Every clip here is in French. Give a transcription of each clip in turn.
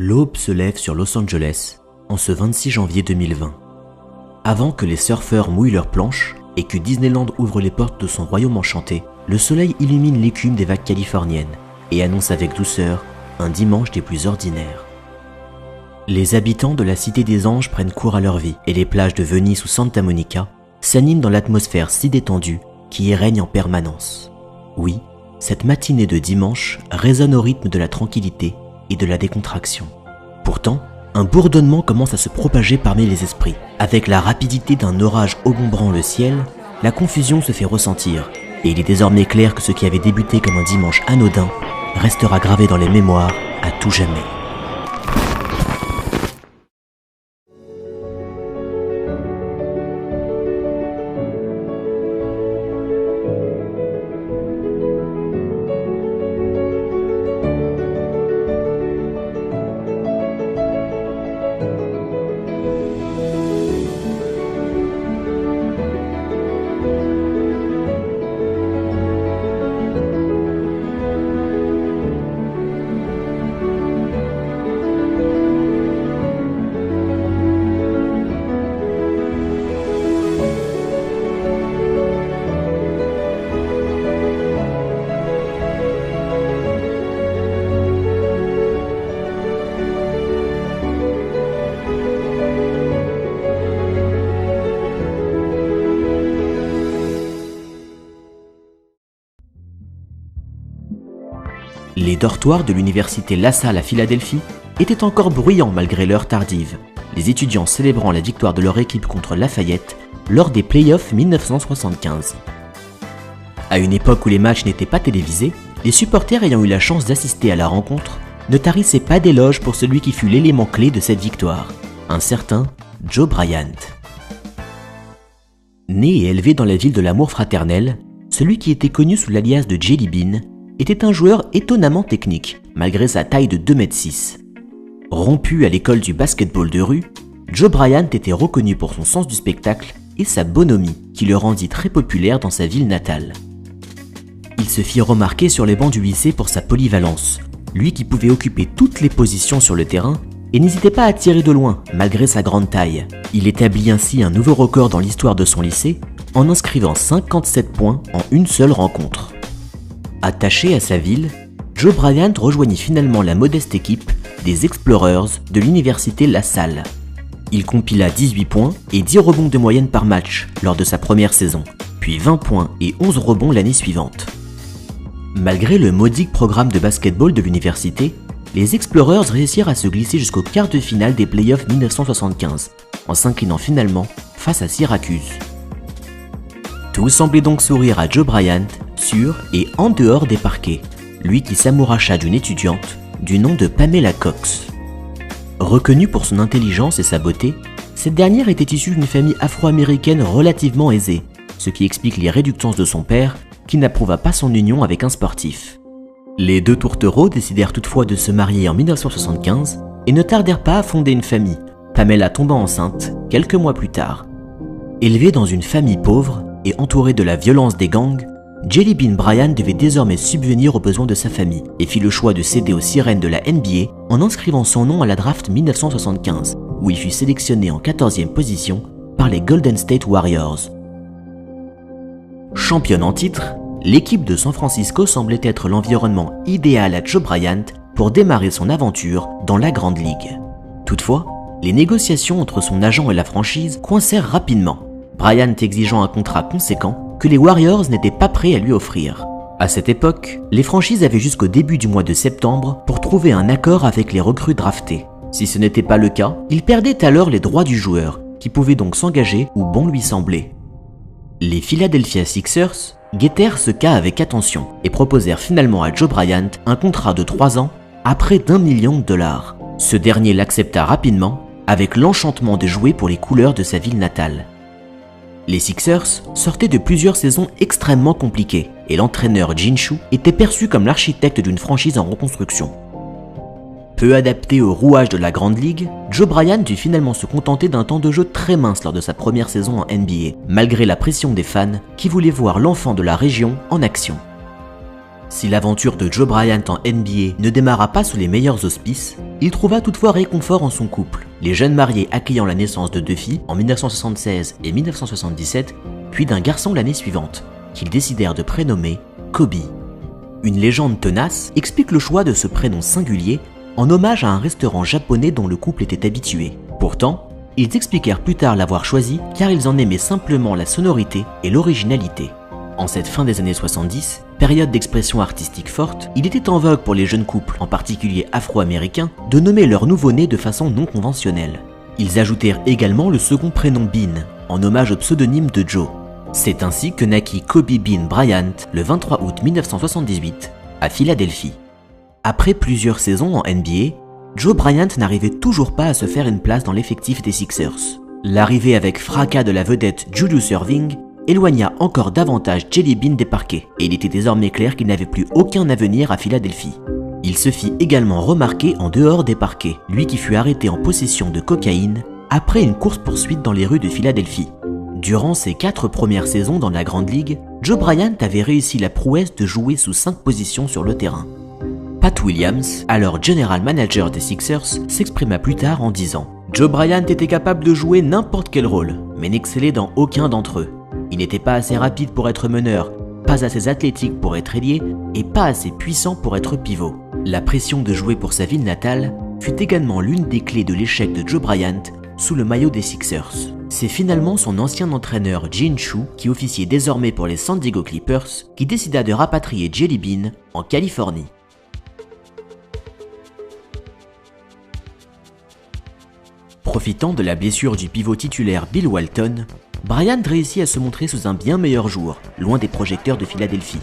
L'aube se lève sur Los Angeles en ce 26 janvier 2020. Avant que les surfeurs mouillent leurs planches et que Disneyland ouvre les portes de son royaume enchanté, le soleil illumine l'écume des vagues californiennes et annonce avec douceur un dimanche des plus ordinaires. Les habitants de la Cité des Anges prennent cours à leur vie et les plages de Venise ou Santa Monica s'animent dans l'atmosphère si détendue qui y règne en permanence. Oui, cette matinée de dimanche résonne au rythme de la tranquillité et de la décontraction. Pourtant, un bourdonnement commence à se propager parmi les esprits. Avec la rapidité d'un orage obombrant le ciel, la confusion se fait ressentir et il est désormais clair que ce qui avait débuté comme un dimanche anodin restera gravé dans les mémoires à tout jamais. Les dortoirs de l'université LaSalle à Philadelphie étaient encore bruyants malgré l'heure tardive, les étudiants célébrant la victoire de leur équipe contre Lafayette lors des playoffs 1975. À une époque où les matchs n'étaient pas télévisés, les supporters ayant eu la chance d'assister à la rencontre ne tarissaient pas d'éloges pour celui qui fut l'élément clé de cette victoire, un certain Joe Bryant. Né et élevé dans la ville de l'amour fraternel, celui qui était connu sous l'alias de Jelly Bean était un joueur étonnamment technique, malgré sa taille de 2,6 m. Rompu à l'école du basketball de rue, Joe Bryant était reconnu pour son sens du spectacle et sa bonhomie, qui le rendit très populaire dans sa ville natale. Il se fit remarquer sur les bancs du lycée pour sa polyvalence, lui qui pouvait occuper toutes les positions sur le terrain et n'hésitait pas à tirer de loin, malgré sa grande taille. Il établit ainsi un nouveau record dans l'histoire de son lycée, en inscrivant 57 points en une seule rencontre. Attaché à sa ville, Joe Bryant rejoignit finalement la modeste équipe des Explorers de l'université LaSalle. Il compila 18 points et 10 rebonds de moyenne par match lors de sa première saison, puis 20 points et 11 rebonds l'année suivante. Malgré le modique programme de basketball de l'université, les Explorers réussirent à se glisser jusqu'au quart de finale des playoffs 1975, en s'inclinant finalement face à Syracuse. Tout semblait donc sourire à Joe Bryant, sur et en dehors des parquets, lui qui s'amouracha d'une étudiante du nom de Pamela Cox. Reconnue pour son intelligence et sa beauté, cette dernière était issue d'une famille afro-américaine relativement aisée, ce qui explique les réductances de son père, qui n'approuva pas son union avec un sportif. Les deux tourtereaux décidèrent toutefois de se marier en 1975 et ne tardèrent pas à fonder une famille, Pamela tombant enceinte quelques mois plus tard. Élevé dans une famille pauvre et entouré de la violence des gangs, Jelly Bean Bryant devait désormais subvenir aux besoins de sa famille et fit le choix de céder aux sirènes de la NBA en inscrivant son nom à la draft 1975, où il fut sélectionné en 14e position par les Golden State Warriors. Championne en titre, l'équipe de San Francisco semblait être l'environnement idéal à Joe Bryant pour démarrer son aventure dans la Grande Ligue. Toutefois, les négociations entre son agent et la franchise coincèrent rapidement, Bryant exigeant un contrat conséquent que les Warriors n'étaient pas prêts à lui offrir. À cette époque, les franchises avaient jusqu'au début du mois de septembre pour trouver un accord avec les recrues draftées. Si ce n'était pas le cas, ils perdaient alors les droits du joueur, qui pouvait donc s'engager où bon lui semblait. Les Philadelphia Sixers guettèrent ce cas avec attention et proposèrent finalement à Joe Bryant un contrat de 3 ans à près d'$1 million. Ce dernier l'accepta rapidement, avec l'enchantement de jouer pour les couleurs de sa ville natale. Les Sixers sortaient de plusieurs saisons extrêmement compliquées et l'entraîneur Gene Shue était perçu comme l'architecte d'une franchise en reconstruction. Peu adapté au rouage de la Grande Ligue, Joe Bryant dut finalement se contenter d'un temps de jeu très mince lors de sa première saison en NBA, malgré la pression des fans qui voulaient voir l'enfant de la région en action. Si l'aventure de Joe Bryant en NBA ne démarra pas sous les meilleurs auspices, Il trouva toutefois réconfort en son couple, les jeunes mariés accueillant la naissance de 2 filles en 1976 et 1977, puis d'un garçon l'année suivante, qu'ils décidèrent de prénommer Kobe. Une légende tenace explique le choix de ce prénom singulier en hommage à un restaurant japonais dont le couple était habitué. Pourtant, ils expliquèrent plus tard l'avoir choisi car ils en aimaient simplement la sonorité et l'originalité. En cette fin des années 70, période d'expression artistique forte, il était en vogue pour les jeunes couples, en particulier afro-américains, de nommer leur nouveau-né de façon non conventionnelle. Ils ajoutèrent également le second prénom Bean, en hommage au pseudonyme de Joe. C'est ainsi que naquit Kobe Bean Bryant le 23 août 1978 à Philadelphie. Après plusieurs saisons en NBA, Joe Bryant n'arrivait toujours pas à se faire une place dans l'effectif des Sixers. L'arrivée avec fracas de la vedette Julius Erving éloigna encore davantage Jelly Bean des parquets, et il était désormais clair qu'il n'avait plus aucun avenir à Philadelphie. Il se fit également remarquer en dehors des parquets, lui qui fut arrêté en possession de cocaïne après une course-poursuite dans les rues de Philadelphie. Durant ses 4 premières saisons dans la Grande Ligue, Joe Bryant avait réussi la prouesse de jouer sous 5 positions sur le terrain. Pat Williams, alors general manager des Sixers, s'exprima plus tard en disant « Joe Bryant était capable de jouer n'importe quel rôle, mais n'excellait dans aucun d'entre eux. Il n'était pas assez rapide pour être meneur, pas assez athlétique pour être ailier et pas assez puissant pour être pivot. » La pression de jouer pour sa ville natale fut également l'une des clés de l'échec de Joe Bryant sous le maillot des Sixers. C'est finalement son ancien entraîneur Gene Shue, qui officiait désormais pour les San Diego Clippers, qui décida de rapatrier Jelly Bean en Californie. Profitant de la blessure du pivot titulaire Bill Walton, Bryant réussit à se montrer sous un bien meilleur jour, loin des projecteurs de Philadelphie.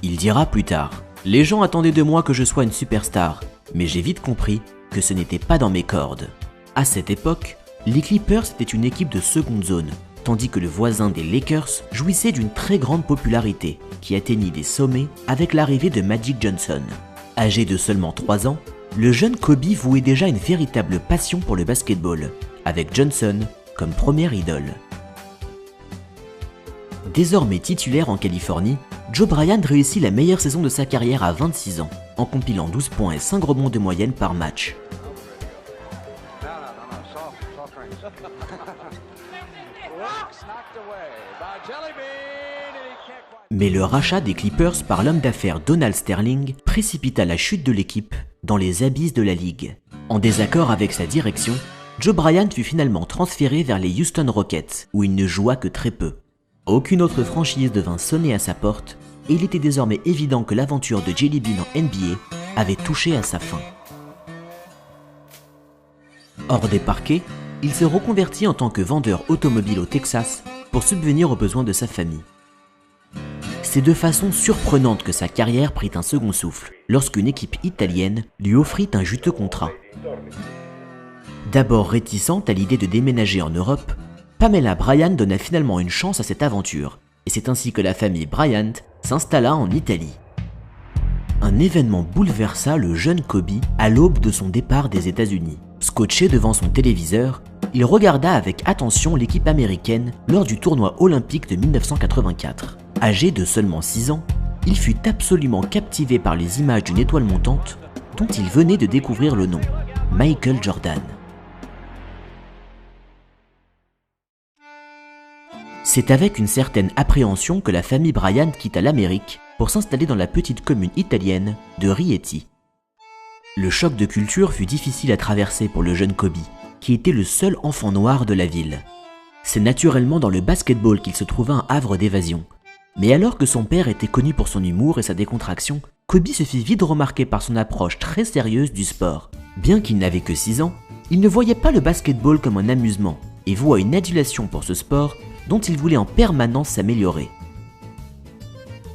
Il dira plus tard « Les gens attendaient de moi que je sois une superstar, mais j'ai vite compris que ce n'était pas dans mes cordes. » À cette époque, les Clippers étaient une équipe de seconde zone, tandis que le voisin des Lakers jouissait d'une très grande popularité, qui atteignit des sommets avec l'arrivée de Magic Johnson. Âgé de seulement 3 ans, le jeune Kobe vouait déjà une véritable passion pour le basketball, avec Johnson comme première idole. Désormais titulaire en Californie, Joe Bryant réussit la meilleure saison de sa carrière à 26 ans, en compilant 12 points et 5 rebonds de moyenne par match. Mais le rachat des Clippers par l'homme d'affaires Donald Sterling précipita la chute de l'équipe dans les abysses de la ligue. En désaccord avec sa direction, Joe Bryant fut finalement transféré vers les Houston Rockets, où il ne joua que très peu. Aucune autre franchise devint sonner à sa porte, et il était désormais évident que l'aventure de Jelly Bean en NBA avait touché à sa fin. Hors des parquets, il se reconvertit en tant que vendeur automobile au Texas pour subvenir aux besoins de sa famille. C'est de façon surprenante que sa carrière prit un second souffle, lorsqu'une équipe italienne lui offrit un juteux contrat. D'abord réticente à l'idée de déménager en Europe, Pamela Bryant donna finalement une chance à cette aventure, et c'est ainsi que la famille Bryant s'installa en Italie. Un événement bouleversa le jeune Kobe à l'aube de son départ des États-Unis. Scotché devant son téléviseur, il regarda avec attention l'équipe américaine lors du tournoi olympique de 1984. Âgé de seulement 6 ans, il fut absolument captivé par les images d'une étoile montante dont il venait de découvrir le nom, Michael Jordan. C'est avec une certaine appréhension que la famille Bryant quitta l'Amérique pour s'installer dans la petite commune italienne de Rieti. Le choc de culture fut difficile à traverser pour le jeune Kobe, qui était le seul enfant noir de la ville. C'est naturellement dans le basketball qu'il se trouva un havre d'évasion. Mais alors que son père était connu pour son humour et sa décontraction, Kobe se fit vite remarquer par son approche très sérieuse du sport. Bien qu'il n'avait que 6 ans, il ne voyait pas le basketball comme un amusement et voua une adulation pour ce sport dont il voulait en permanence s'améliorer.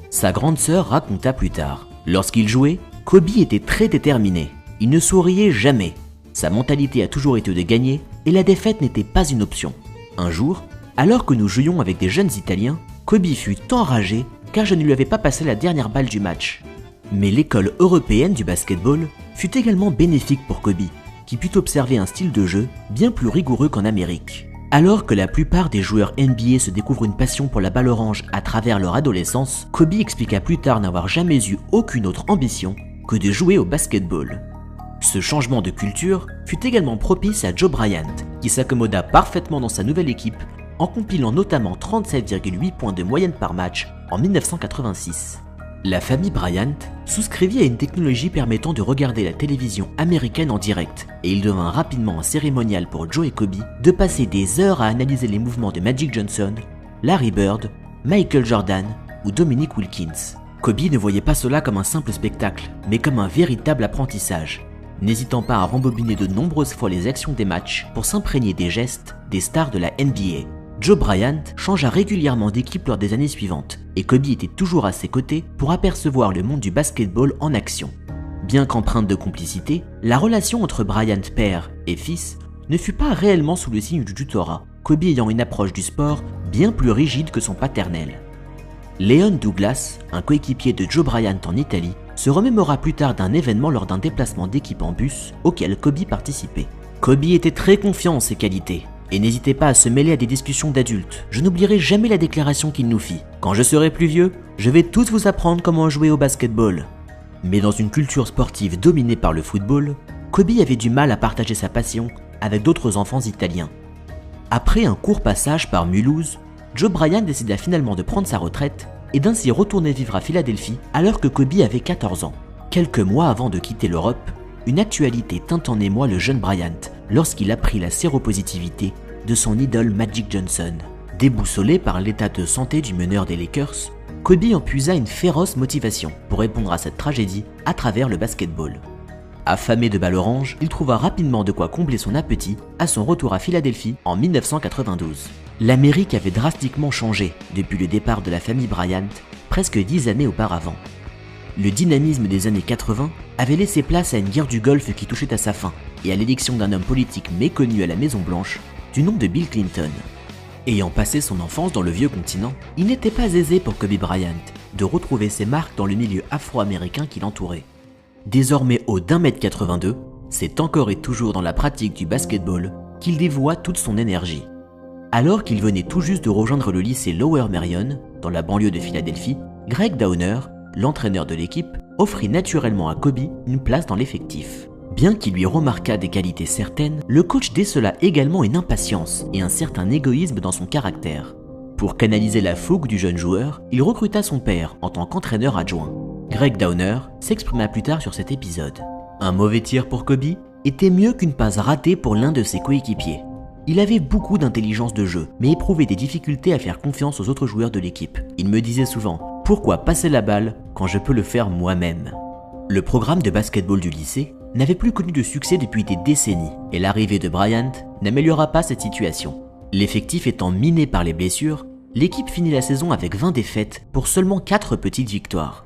Sa grande sœur raconta plus tard. Lorsqu'il jouait, Kobe était très déterminé. Il ne souriait jamais. Sa mentalité a toujours été de gagner et la défaite n'était pas une option. Un jour, alors que nous jouions avec des jeunes Italiens, Kobe fut enragé car je ne lui avais pas passé la dernière balle du match. Mais l'école européenne du basketball fut également bénéfique pour Kobe, qui put observer un style de jeu bien plus rigoureux qu'en Amérique. Alors que la plupart des joueurs NBA se découvrent une passion pour la balle orange à travers leur adolescence, Kobe expliqua plus tard n'avoir jamais eu aucune autre ambition que de jouer au basketball. Ce changement de culture fut également propice à Joe Bryant, qui s'accommoda parfaitement dans sa nouvelle équipe en compilant notamment 37,8 points de moyenne par match en 1986. La famille Bryant souscrivit à une technologie permettant de regarder la télévision américaine en direct, et il devint rapidement un cérémonial pour Joe et Kobe de passer des heures à analyser les mouvements de Magic Johnson, Larry Bird, Michael Jordan ou Dominique Wilkins. Kobe ne voyait pas cela comme un simple spectacle, mais comme un véritable apprentissage, n'hésitant pas à rembobiner de nombreuses fois les actions des matchs pour s'imprégner des gestes des stars de la NBA. Joe Bryant changea régulièrement d'équipe lors des années suivantes, et Kobe était toujours à ses côtés pour apercevoir le monde du basketball en action. Bien qu'empreinte de complicité, la relation entre Bryant père et fils ne fut pas réellement sous le signe du tutorat, Kobe ayant une approche du sport bien plus rigide que son paternel. Leon Douglas, un coéquipier de Joe Bryant en Italie, se remémora plus tard d'un événement lors d'un déplacement d'équipe en bus auquel Kobe participait. Kobe était très confiant en ses qualités et n'hésitait pas à se mêler à des discussions d'adultes. Je n'oublierai jamais la déclaration qu'il nous fit. « Quand je serai plus vieux, je vais tous vous apprendre comment jouer au basketball. » Mais dans une culture sportive dominée par le football, Kobe avait du mal à partager sa passion avec d'autres enfants italiens. Après un court passage par Mulhouse, Joe Bryant décida finalement de prendre sa retraite et d'ainsi retourner vivre à Philadelphie alors que Kobe avait 14 ans. Quelques mois avant de quitter l'Europe, une actualité tint en émoi le jeune Bryant lorsqu'il apprit la séropositivité de son idole Magic Johnson. Déboussolé par l'état de santé du meneur des Lakers, Kobe en puisa une féroce motivation pour répondre à cette tragédie à travers le basketball. Affamé de balles oranges, il trouva rapidement de quoi combler son appétit à son retour à Philadelphie en 1992. L'Amérique avait drastiquement changé depuis le départ de la famille Bryant, presque 10 années auparavant. Le dynamisme des années 80 avait laissé place à une guerre du Golfe qui touchait à sa fin et à l'élection d'un homme politique méconnu à la Maison-Blanche du nom de Bill Clinton. Ayant passé son enfance dans le vieux continent, il n'était pas aisé pour Kobe Bryant de retrouver ses marques dans le milieu afro-américain qui l'entourait. Désormais haut d'1m82, c'est encore et toujours dans la pratique du basketball qu'il dévoua toute son énergie. Alors qu'il venait tout juste de rejoindre le lycée Lower Merion, dans la banlieue de Philadelphie, Greg Downer, l'entraîneur de l'équipe, offrit naturellement à Kobe une place dans l'effectif. Bien qu'il lui remarquât des qualités certaines, le coach décela également une impatience et un certain égoïsme dans son caractère. Pour canaliser la fougue du jeune joueur, il recruta son père en tant qu'entraîneur adjoint. Greg Downer s'exprima plus tard sur cet épisode. Un mauvais tir pour Kobe était mieux qu'une passe ratée pour l'un de ses coéquipiers. Il avait beaucoup d'intelligence de jeu, mais éprouvait des difficultés à faire confiance aux autres joueurs de l'équipe. Il me disait souvent « Pourquoi passer la balle quand je peux le faire moi-même ?» Le programme de basketball du lycée n'avait plus connu de succès depuis des décennies, et l'arrivée de Bryant n'améliora pas cette situation. L'effectif étant miné par les blessures, l'équipe finit la saison avec 20 défaites pour seulement 4 petites victoires.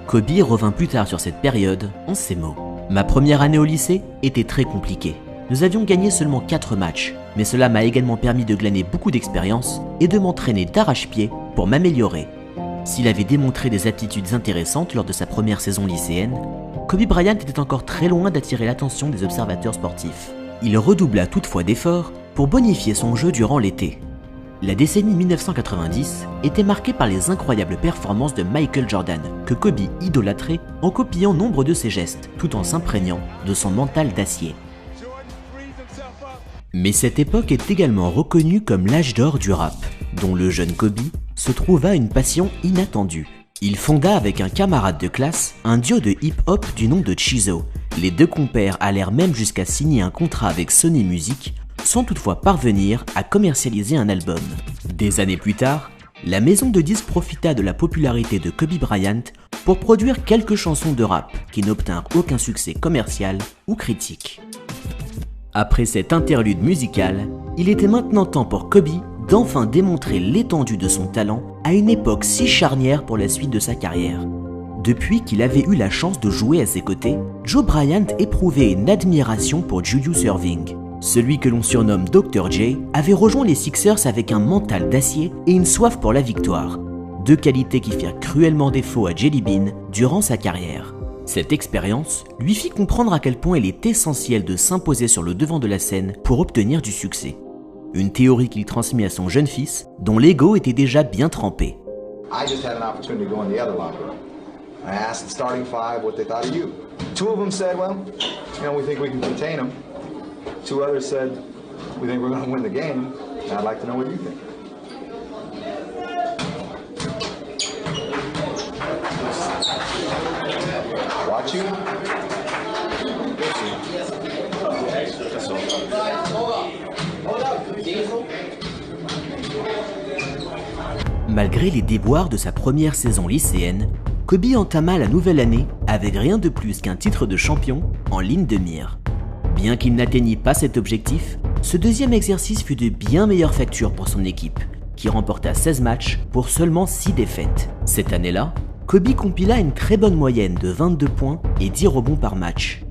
Kobe revint plus tard sur cette période en ces mots. « Ma première année au lycée était très compliquée. Nous avions gagné seulement 4 matchs, mais cela m'a également permis de glaner beaucoup d'expérience et de m'entraîner d'arrache-pied pour m'améliorer. » S'il avait démontré des aptitudes intéressantes lors de sa première saison lycéenne, Kobe Bryant était encore très loin d'attirer l'attention des observateurs sportifs. Il redoubla toutefois d'efforts pour bonifier son jeu durant l'été. La décennie 1990 était marquée par les incroyables performances de Michael Jordan, que Kobe idolâtrait en copiant nombre de ses gestes, tout en s'imprégnant de son mental d'acier. Mais cette époque est également reconnue comme l'âge d'or du rap, dont le jeune Kobe se trouva une passion inattendue. Il fonda avec un camarade de classe un duo de hip-hop du nom de Chizo. Les deux compères allèrent même jusqu'à signer un contrat avec Sony Music, sans toutefois parvenir à commercialiser un album. Des années plus tard, la maison de disques profita de la popularité de Kobe Bryant pour produire quelques chansons de rap qui n'obtinrent aucun succès commercial ou critique. Après cet interlude musical, il était maintenant temps pour Kobe d'enfin démontrer l'étendue de son talent à une époque si charnière pour la suite de sa carrière. Depuis qu'il avait eu la chance de jouer à ses côtés, Joe Bryant éprouvait une admiration pour Julius Erving. Celui que l'on surnomme Dr. J avait rejoint les Sixers avec un mental d'acier et une soif pour la victoire, deux qualités qui firent cruellement défaut à Jelly Bean durant sa carrière. Cette expérience lui fit comprendre à quel point il est essentiel de s'imposer sur le devant de la scène pour obtenir du succès. Une théorie qu'il transmet à son jeune fils, dont l'ego était déjà bien trempé. I just had an opportunity to go in the other locker room. I asked the starting five what they thought of you. Two of them said, well, we think we can contain them. Two others said, we think we're going to win the game. And I'd like to know what you think. Watch you. Malgré les déboires de sa première saison lycéenne, Kobe entama la nouvelle année avec rien de plus qu'un titre de champion en ligne de mire. Bien qu'il n'atteignît pas cet objectif, ce deuxième exercice fut de bien meilleure facture pour son équipe, qui remporta 16 matchs pour seulement 6 défaites. Cette année-là, Kobe compila une très bonne moyenne de 22 points et 10 rebonds par match.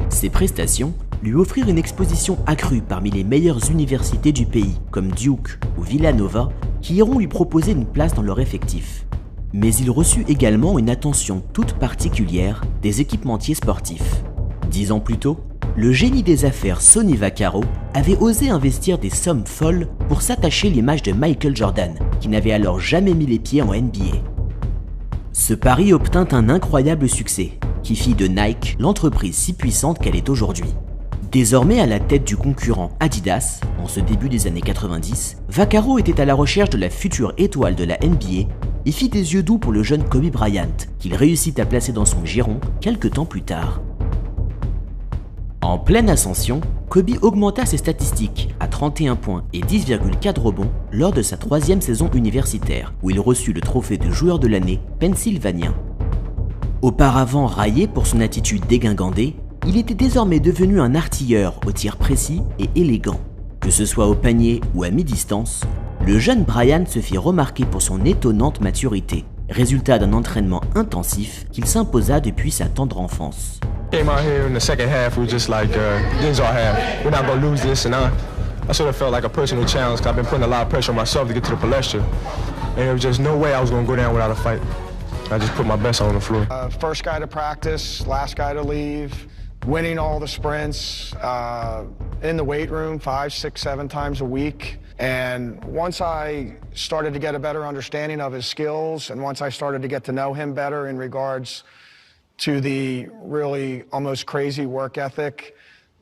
Ces prestations lui offrirent une exposition accrue parmi les meilleures universités du pays, comme Duke ou Villanova, qui iront lui proposer une place dans leur effectif. Mais il reçut également une attention toute particulière des équipementiers sportifs. 10 ans plus tôt, le génie des affaires Sonny Vaccaro avait osé investir des sommes folles pour s'attacher l'image de Michael Jordan, qui n'avait alors jamais mis les pieds en NBA. Ce pari obtint un incroyable succès, qui fit de Nike l'entreprise si puissante qu'elle est aujourd'hui. Désormais à la tête du concurrent Adidas, en ce début des années 90, Vaccaro était à la recherche de la future étoile de la NBA et fit des yeux doux pour le jeune Kobe Bryant, qu'il réussit à placer dans son giron quelques temps plus tard. En pleine ascension, Kobe augmenta ses statistiques à 31 points et 10,4 rebonds lors de sa 3e saison universitaire, où il reçut le trophée de joueur de l'année pennsylvanien. Auparavant raillé pour son attitude dégingandée, il était désormais devenu un artilleur au tir précis et élégant. Que ce soit au panier ou à mi-distance, le jeune Bryant se fit remarquer pour son étonnante maturité, résultat d'un entraînement intensif qu'il s'imposa depuis sa tendre enfance. Came out here in the second half, we were just like, this is our half. We're not going to lose this. And I sort of felt like a personal challenge because I've been putting a lot of pressure on myself to get to the palestra. And there was just no way I was going to go down without a fight. I just put my best on the floor. First guy to practice, last guy to leave, winning all the sprints, in the weight room 5, 6, 7 times a week. And once I started to get a better understanding of his skills, and once I started to get to know him better in regards to the really almost crazy work ethic,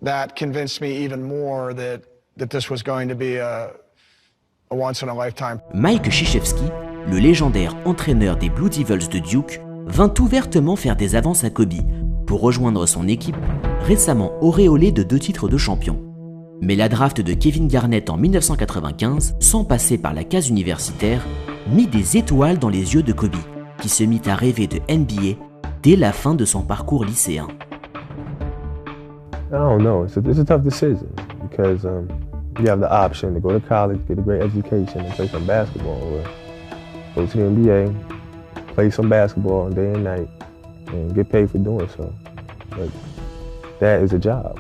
that convinced me even more that this was going to be a once in a lifetime. Mike Krzyzewski, le légendaire entraîneur des Blue Devils de Duke, vint ouvertement faire des avances à Kobe pour rejoindre son équipe, récemment auréolée de 2 titres de champion. Mais la draft de Kevin Garnett en 1995, sans passer par la case universitaire, mit des étoiles dans les yeux de Kobe, qui se mit à rêver de NBA dès la fin de son parcours lycéen. I don't know. It's a tough decision because you have the option to go to college, get a great education, and play some basketball, or go to the NBA, play some basketball day and night, and get paid for doing so. But that is a job,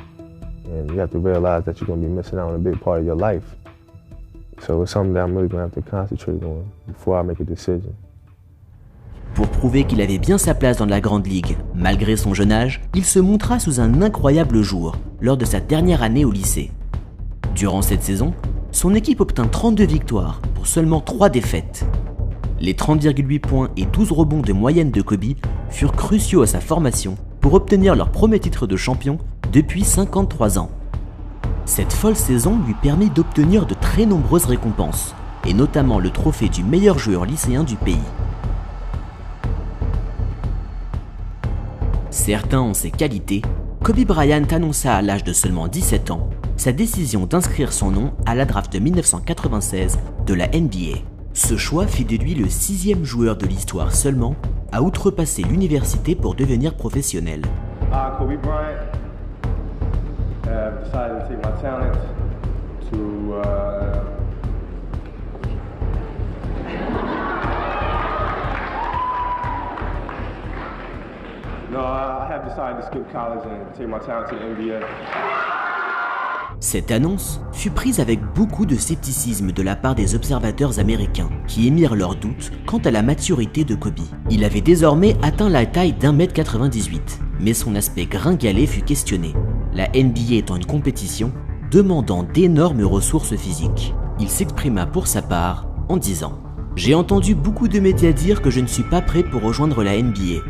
and you have to realize that you're going to be missing out on a big part of your life. So it's something that I'm really going to have to concentrate on before I make a decision. Pour prouver qu'il avait bien sa place dans la grande ligue, malgré son jeune âge, il se montra sous un incroyable jour lors de sa dernière année au lycée. Durant cette saison, son équipe obtint 32 victoires pour seulement 3 défaites. Les 30,8 points et 12 rebonds de moyenne de Kobe furent cruciaux à sa formation pour obtenir leur premier titre de champion depuis 53 ans. Cette folle saison lui permit d'obtenir de très nombreuses récompenses, et notamment le trophée du meilleur joueur lycéen du pays. Certain en ses qualités, Kobe Bryant annonça à l'âge de seulement 17 ans sa décision d'inscrire son nom à la draft de 1996 de la NBA. Ce choix fit de lui le 6e joueur de l'histoire seulement à outrepasser l'université pour devenir professionnel. Kobe Bryant decided to take my talent to I have decided to skip college and take my talent to the NBA. Cette annonce fut prise avec beaucoup de scepticisme de la part des observateurs américains qui émirent leurs doutes quant à la maturité de Kobe. Il avait désormais atteint la taille d'1m98, mais son aspect gringalet fut questionné, la NBA étant une compétition demandant d'énormes ressources physiques. Il s'exprima pour sa part en disant « J'ai entendu beaucoup de médias dire que je ne suis pas prêt pour rejoindre la NBA.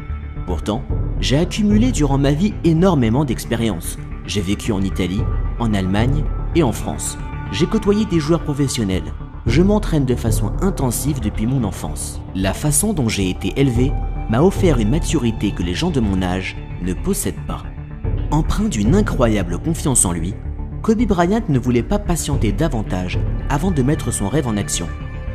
Pourtant, j'ai accumulé durant ma vie énormément d'expérience. J'ai vécu en Italie, en Allemagne et en France. J'ai côtoyé des joueurs professionnels. Je m'entraîne de façon intensive depuis mon enfance. La façon dont j'ai été élevé m'a offert une maturité que les gens de mon âge ne possèdent pas. » Empreint d'une incroyable confiance en lui, Kobe Bryant ne voulait pas patienter davantage avant de mettre son rêve en action,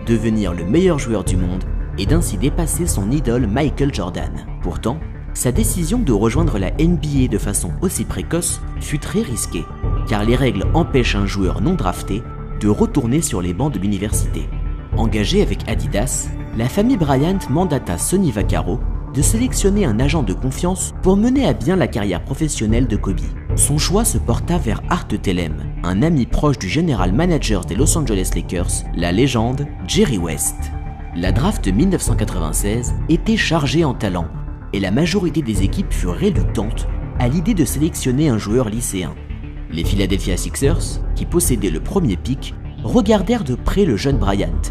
devenir le meilleur joueur du monde et d'ainsi dépasser son idole Michael Jordan. Pourtant, sa décision de rejoindre la NBA de façon aussi précoce fut très risquée, car les règles empêchent un joueur non drafté de retourner sur les bancs de l'université. Engagé avec Adidas, la famille Bryant mandata Sonny Vaccaro de sélectionner un agent de confiance pour mener à bien la carrière professionnelle de Kobe. Son choix se porta vers Art Telem, un ami proche du général manager des Los Angeles Lakers, la légende Jerry West. La draft 1996 était chargée en talent et la majorité des équipes furent réluctantes à l'idée de sélectionner un joueur lycéen. Les Philadelphia Sixers, qui possédaient le premier pick, regardèrent de près le jeune Bryant,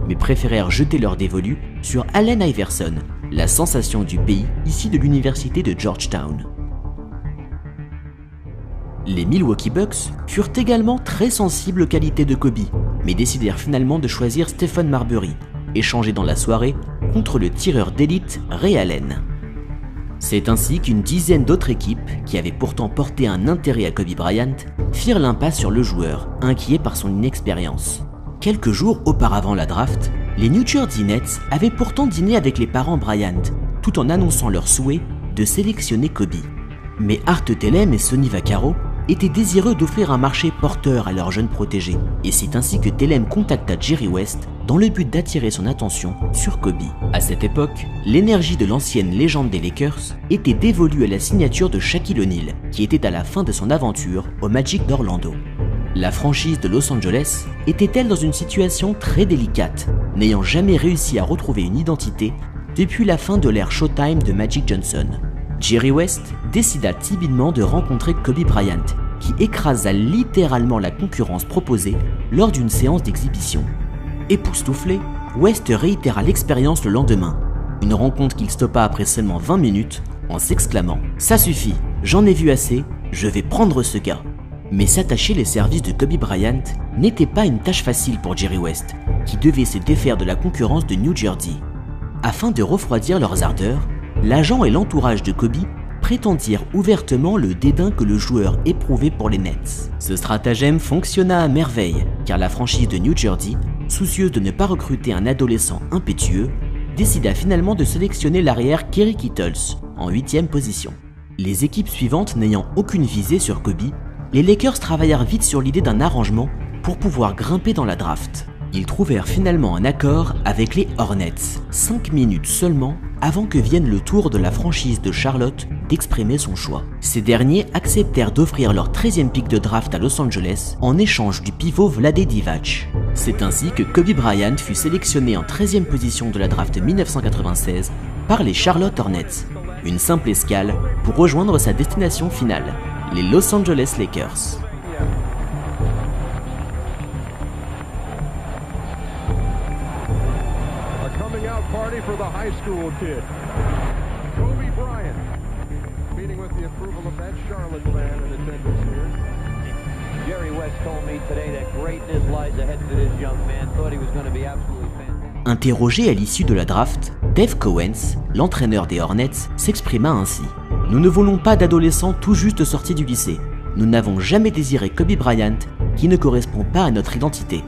mais préférèrent jeter leur dévolu sur Allen Iverson, la sensation du pays issue de l'université de Georgetown. Les Milwaukee Bucks furent également très sensibles aux qualités de Kobe, mais décidèrent finalement de choisir Stephen Marbury, échangé dans la soirée contre le tireur d'élite Ray Allen. C'est ainsi qu'une dizaine d'autres équipes, qui avaient pourtant porté un intérêt à Kobe Bryant, firent l'impasse sur le joueur, inquiet par son inexpérience. Quelques jours auparavant la draft, les New Jersey Nets avaient pourtant dîné avec les parents Bryant, tout en annonçant leur souhait de sélectionner Kobe. Mais Art Telem et Sonny Vaccaro étaient désireux d'offrir un marché porteur à leur jeune protégé, et c'est ainsi que Telem contacta Jerry West dans le but d'attirer son attention sur Kobe. À cette époque, l'énergie de l'ancienne légende des Lakers était dévolue à la signature de Shaquille O'Neal, qui était à la fin de son aventure au Magic d'Orlando. La franchise de Los Angeles était-elle dans une situation très délicate, n'ayant jamais réussi à retrouver une identité depuis la fin de l'ère Showtime de Magic Johnson. Jerry West décida timidement de rencontrer Kobe Bryant, qui écrasa littéralement la concurrence proposée lors d'une séance d'exhibition. Époustouflé, West réitéra l'expérience le lendemain, une rencontre qu'il stoppa après seulement 20 minutes en s'exclamant « Ça suffit, j'en ai vu assez, je vais prendre ce gars ». Mais s'attacher les services de Kobe Bryant n'était pas une tâche facile pour Jerry West, qui devait se défaire de la concurrence de New Jersey. Afin de refroidir leurs ardeurs, l'agent et l'entourage de Kobe prétendirent ouvertement le dédain que le joueur éprouvait pour les Nets. Ce stratagème fonctionna à merveille, car la franchise de New Jersey, soucieuse de ne pas recruter un adolescent impétueux, décida finalement de sélectionner l'arrière Kerry Kittles en 8e position. Les équipes suivantes n'ayant aucune visée sur Kobe, les Lakers travaillèrent vite sur l'idée d'un arrangement pour pouvoir grimper dans la draft. Ils trouvèrent finalement un accord avec les Hornets, 5 minutes seulement avant que vienne le tour de la franchise de Charlotte d'exprimer son choix. Ces derniers acceptèrent d'offrir leur 13e pick de draft à Los Angeles en échange du pivot Vlade Divac. C'est ainsi que Kobe Bryant fut sélectionné en 13e position de la draft 1996 par les Charlotte Hornets. Une simple escale pour rejoindre sa destination finale, les Los Angeles Lakers. Party for the high school kid. Kobe Bryant, meeting with the approval of that Charlotte fan in attendance here. Jerry West told me today that greatness lies ahead for this young man. Thought he was going to be absolutely fantastic. Interrogé à l'issue de la draft, Dave Cowens, l'entraîneur des Hornets, s'exprima ainsi. « Nous ne voulons pas d'adolescents tout juste sortis du lycée. Nous n'avons jamais désiré Kobe Bryant qui ne correspond pas à notre identité. »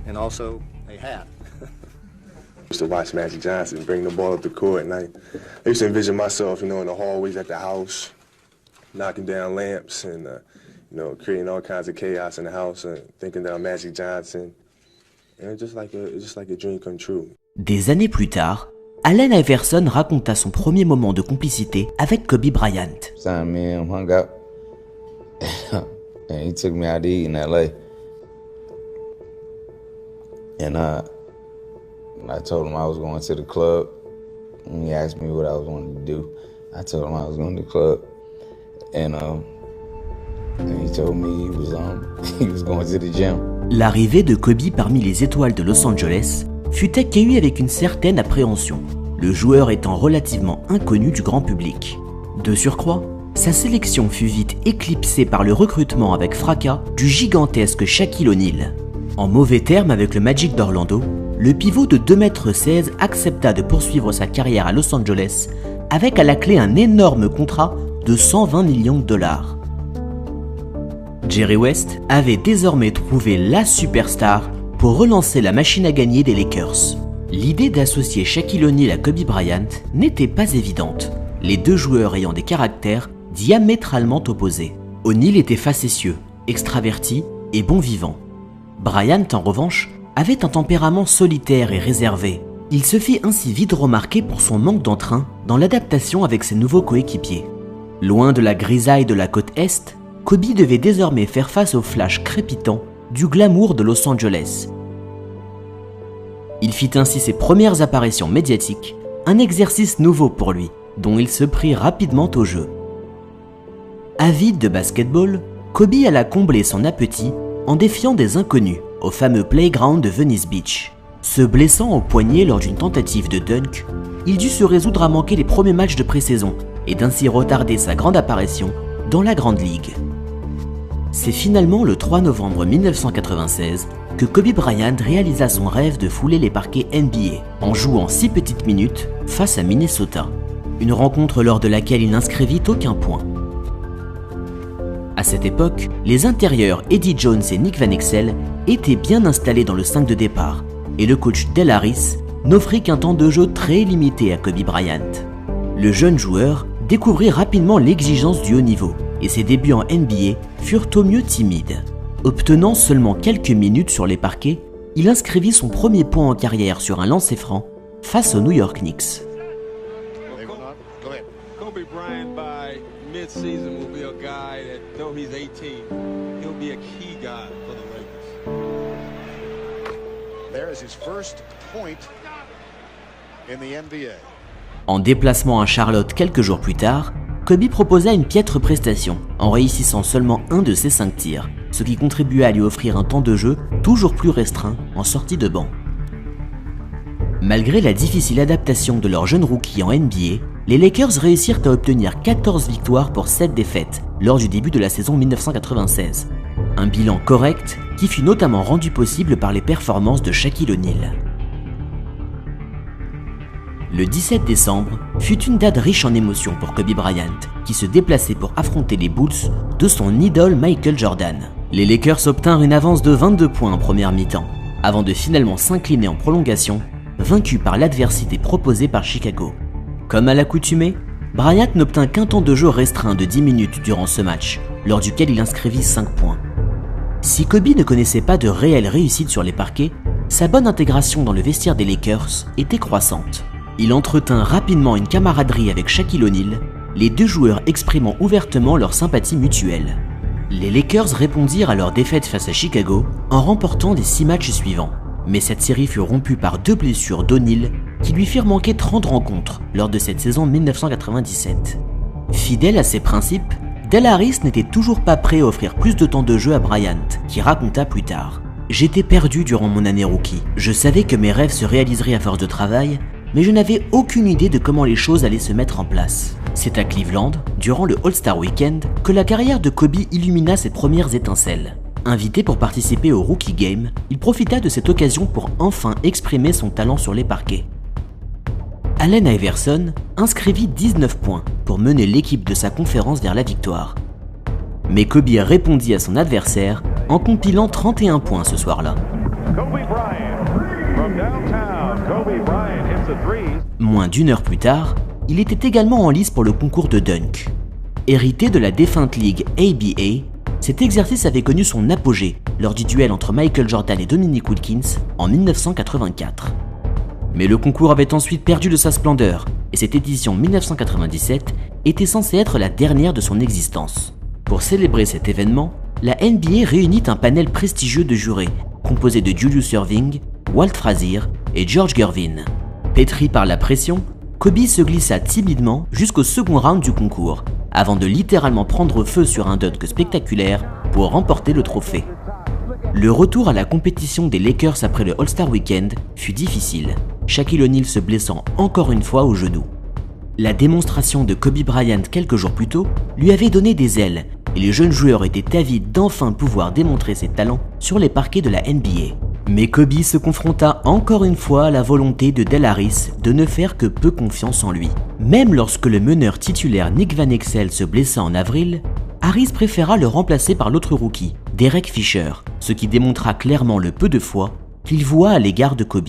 And also a hat. I used to watch Magic Johnson bring the ball up the court, and I used to envision myself, in the hallways at the house, knocking down lamps and, creating all kinds of chaos in the house, and thinking that I'm Magic Johnson. And it's just like a dream come true. Des années plus tard, Allen Iverson raconta son premier moment de complicité avec Kobe Bryant. Son, me and him hung out, and he took me out to eat in LA. And I told him I was going to the club. And he asked me what I was wanting to do. I told him I was going to the club. And he told me he was going to the gym. L'arrivée de Kobe parmi les étoiles de Los Angeles fut accueillie avec une certaine appréhension, le joueur étant relativement inconnu du grand public. De surcroît, sa sélection fut vite éclipsée par le recrutement avec fracas du gigantesque Shaquille O'Neal. En mauvais termes avec le Magic d'Orlando, le pivot de 2,16 m accepta de poursuivre sa carrière à Los Angeles avec à la clé un énorme contrat de 120 millions de dollars. Jerry West avait désormais trouvé la superstar pour relancer la machine à gagner des Lakers. L'idée d'associer Shaquille O'Neal à Kobe Bryant n'était pas évidente, les deux joueurs ayant des caractères diamétralement opposés. O'Neal était facétieux, extraverti et bon vivant. Bryant, en revanche, avait un tempérament solitaire et réservé. Il se fit ainsi vite remarquer pour son manque d'entrain dans l'adaptation avec ses nouveaux coéquipiers. Loin de la grisaille de la côte Est, Kobe devait désormais faire face au flash crépitant du glamour de Los Angeles. Il fit ainsi ses premières apparitions médiatiques, un exercice nouveau pour lui, dont il se prit rapidement au jeu. Avide de basketball, Kobe alla combler son appétit en défiant des inconnus au fameux playground de Venice Beach. Se blessant au poignet lors d'une tentative de dunk, il dut se résoudre à manquer les premiers matchs de pré-saison et d'ainsi retarder sa grande apparition dans la Grande Ligue. C'est finalement le 3 novembre 1996 que Kobe Bryant réalisa son rêve de fouler les parquets NBA en jouant 6 petites minutes face à Minnesota, une rencontre lors de laquelle il n'inscrivit aucun point. À cette époque, les intérieurs Eddie Jones et Nick Van Exel étaient bien installés dans le 5 de départ et le coach Del Harris n'offrit qu'un temps de jeu très limité à Kobe Bryant. Le jeune joueur découvrit rapidement l'exigence du haut niveau et ses débuts en NBA furent au mieux timides. Obtenant seulement quelques minutes sur les parquets, il inscrivit son premier point en carrière sur un lancer franc face aux New York Knicks. Kobe Bryant by mid-season will be a guy that, though he's 18, he'll be a key guy for the Lakers. There is his first point in the NBA. En déplacement à Charlotte quelques jours plus tard, Kobe proposa une piètre prestation en réussissant seulement un de ses 5 tirs, ce qui contribua à lui offrir un temps de jeu toujours plus restreint en sortie de banc. Malgré la difficile adaptation de leur jeune rookie en NBA, les Lakers réussirent à obtenir 14 victoires pour 7 défaites lors du début de la saison 1996. Un bilan correct qui fut notamment rendu possible par les performances de Shaquille O'Neal. Le 17 décembre fut une date riche en émotions pour Kobe Bryant, qui se déplaçait pour affronter les Bulls de son idole Michael Jordan. Les Lakers obtinrent une avance de 22 points en première mi-temps, avant de finalement s'incliner en prolongation, vaincus par l'adversité proposée par Chicago. Comme à l'accoutumée, Bryant n'obtint qu'un temps de jeu restreint de 10 minutes durant ce match, lors duquel il inscrivit 5 points. Si Kobe ne connaissait pas de réelle réussite sur les parquets, sa bonne intégration dans le vestiaire des Lakers était croissante. Il entretint rapidement une camaraderie avec Shaquille O'Neal, les deux joueurs exprimant ouvertement leur sympathie mutuelle. Les Lakers répondirent à leur défaite face à Chicago en remportant les 6 matchs suivants. Mais cette série fut rompue par 2 blessures d'O'Neal qui lui firent manquer 30 rencontres lors de cette saison 1997. Fidèle à ses principes, Del Harris n'était toujours pas prêt à offrir plus de temps de jeu à Bryant, qui raconta plus tard. « J'étais perdu durant mon année rookie. Je savais que mes rêves se réaliseraient à force de travail, mais je n'avais aucune idée de comment les choses allaient se mettre en place. C'est à Cleveland, durant le All-Star Weekend, que la carrière de Kobe illumina ses premières étincelles. Invité pour participer au Rookie Game, il profita de cette occasion pour enfin exprimer son talent sur les parquets. Allen Iverson inscrivit 19 points pour mener l'équipe de sa conférence vers la victoire. Mais Kobe répondit à son adversaire en compilant 31 points ce soir-là. Moins d'1 heure plus tard, il était également en lice pour le concours de dunk. Hérité de la défunte ligue ABA, cet exercice avait connu son apogée lors du duel entre Michael Jordan et Dominique Wilkins en 1984. Mais le concours avait ensuite perdu de sa splendeur, et cette édition 1997 était censée être la dernière de son existence. Pour célébrer cet événement, la NBA réunit un panel prestigieux de jurés, composé de Julius Erving, Walt Frazier et George Gervin. Pétri par la pression, Kobe se glissa timidement jusqu'au second round du concours, avant de littéralement prendre feu sur un dunk spectaculaire pour remporter le trophée. Le retour à la compétition des Lakers après le All-Star Weekend fut difficile, Shaquille O'Neal se blessant encore une fois au genou. La démonstration de Kobe Bryant quelques jours plus tôt lui avait donné des ailes et les jeunes joueurs étaient avides d'enfin pouvoir démontrer ses talents sur les parquets de la NBA. Mais Kobe se confronta encore une fois à la volonté de Del Harris de ne faire que peu confiance en lui. Même lorsque le meneur titulaire Nick Van Exel se blessa en avril, Harris préféra le remplacer par l'autre rookie, Derek Fisher, ce qui démontra clairement le peu de foi qu'il voua à l'égard de Kobe.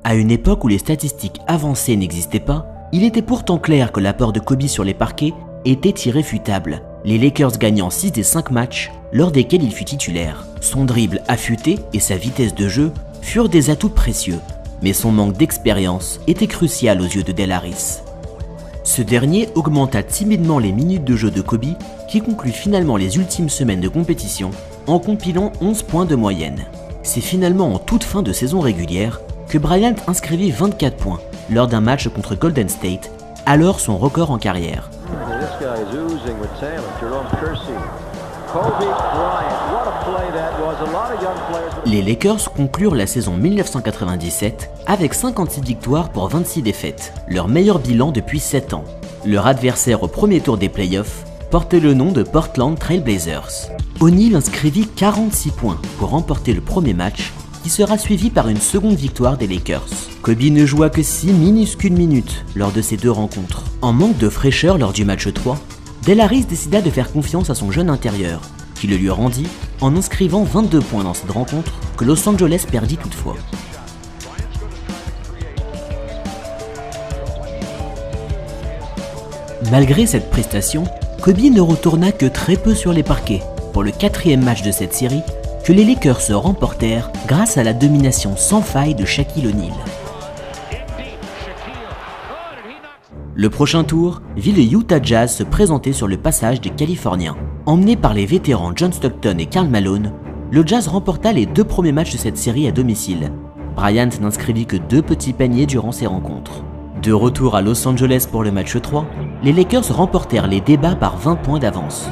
À une époque où les statistiques avancées n'existaient pas, il était pourtant clair que l'apport de Kobe sur les parquets était irréfutable, les Lakers gagnant 6 des 5 matchs lors desquels il fut titulaire. Son dribble affûté et sa vitesse de jeu furent des atouts précieux, mais son manque d'expérience était crucial aux yeux de Del Harris. Ce dernier augmenta timidement les minutes de jeu de Kobe, qui conclut finalement les ultimes semaines de compétition en compilant 11 points de moyenne. C'est finalement en toute fin de saison régulière que Bryant inscrivit 24 points lors d'un match contre Golden State, alors son record en carrière. Les Lakers conclurent la saison 1997 avec 56 victoires pour 26 défaites, leur meilleur bilan depuis 7 ans. Leur adversaire au premier tour des playoffs portait le nom de Portland Trail Blazers. O'Neal inscrivit 46 points pour remporter le premier match, qui sera suivi par une seconde victoire des Lakers. Kobe ne joua que 6 minuscules minutes lors de ces deux rencontres. En manque de fraîcheur lors du match 3, Del Harris décida de faire confiance à son jeune intérieur, qui le lui rendit en inscrivant 22 points dans cette rencontre que Los Angeles perdit toutefois. Malgré cette prestation, Kobe ne retourna que très peu sur les parquets pour le 4e match de cette série que les Lakers se remportèrent grâce à la domination sans faille de Shaquille O'Neal. Le prochain tour vit le Utah Jazz se présenter sur le passage des Californiens. Emmené par les vétérans John Stockton et Karl Malone, le Jazz remporta les 2 premiers matchs de cette série à domicile. Bryant n'inscrivit que 2 petits paniers durant ces rencontres. De retour à Los Angeles pour le match 3, les Lakers remportèrent les débats par 20 points d'avance.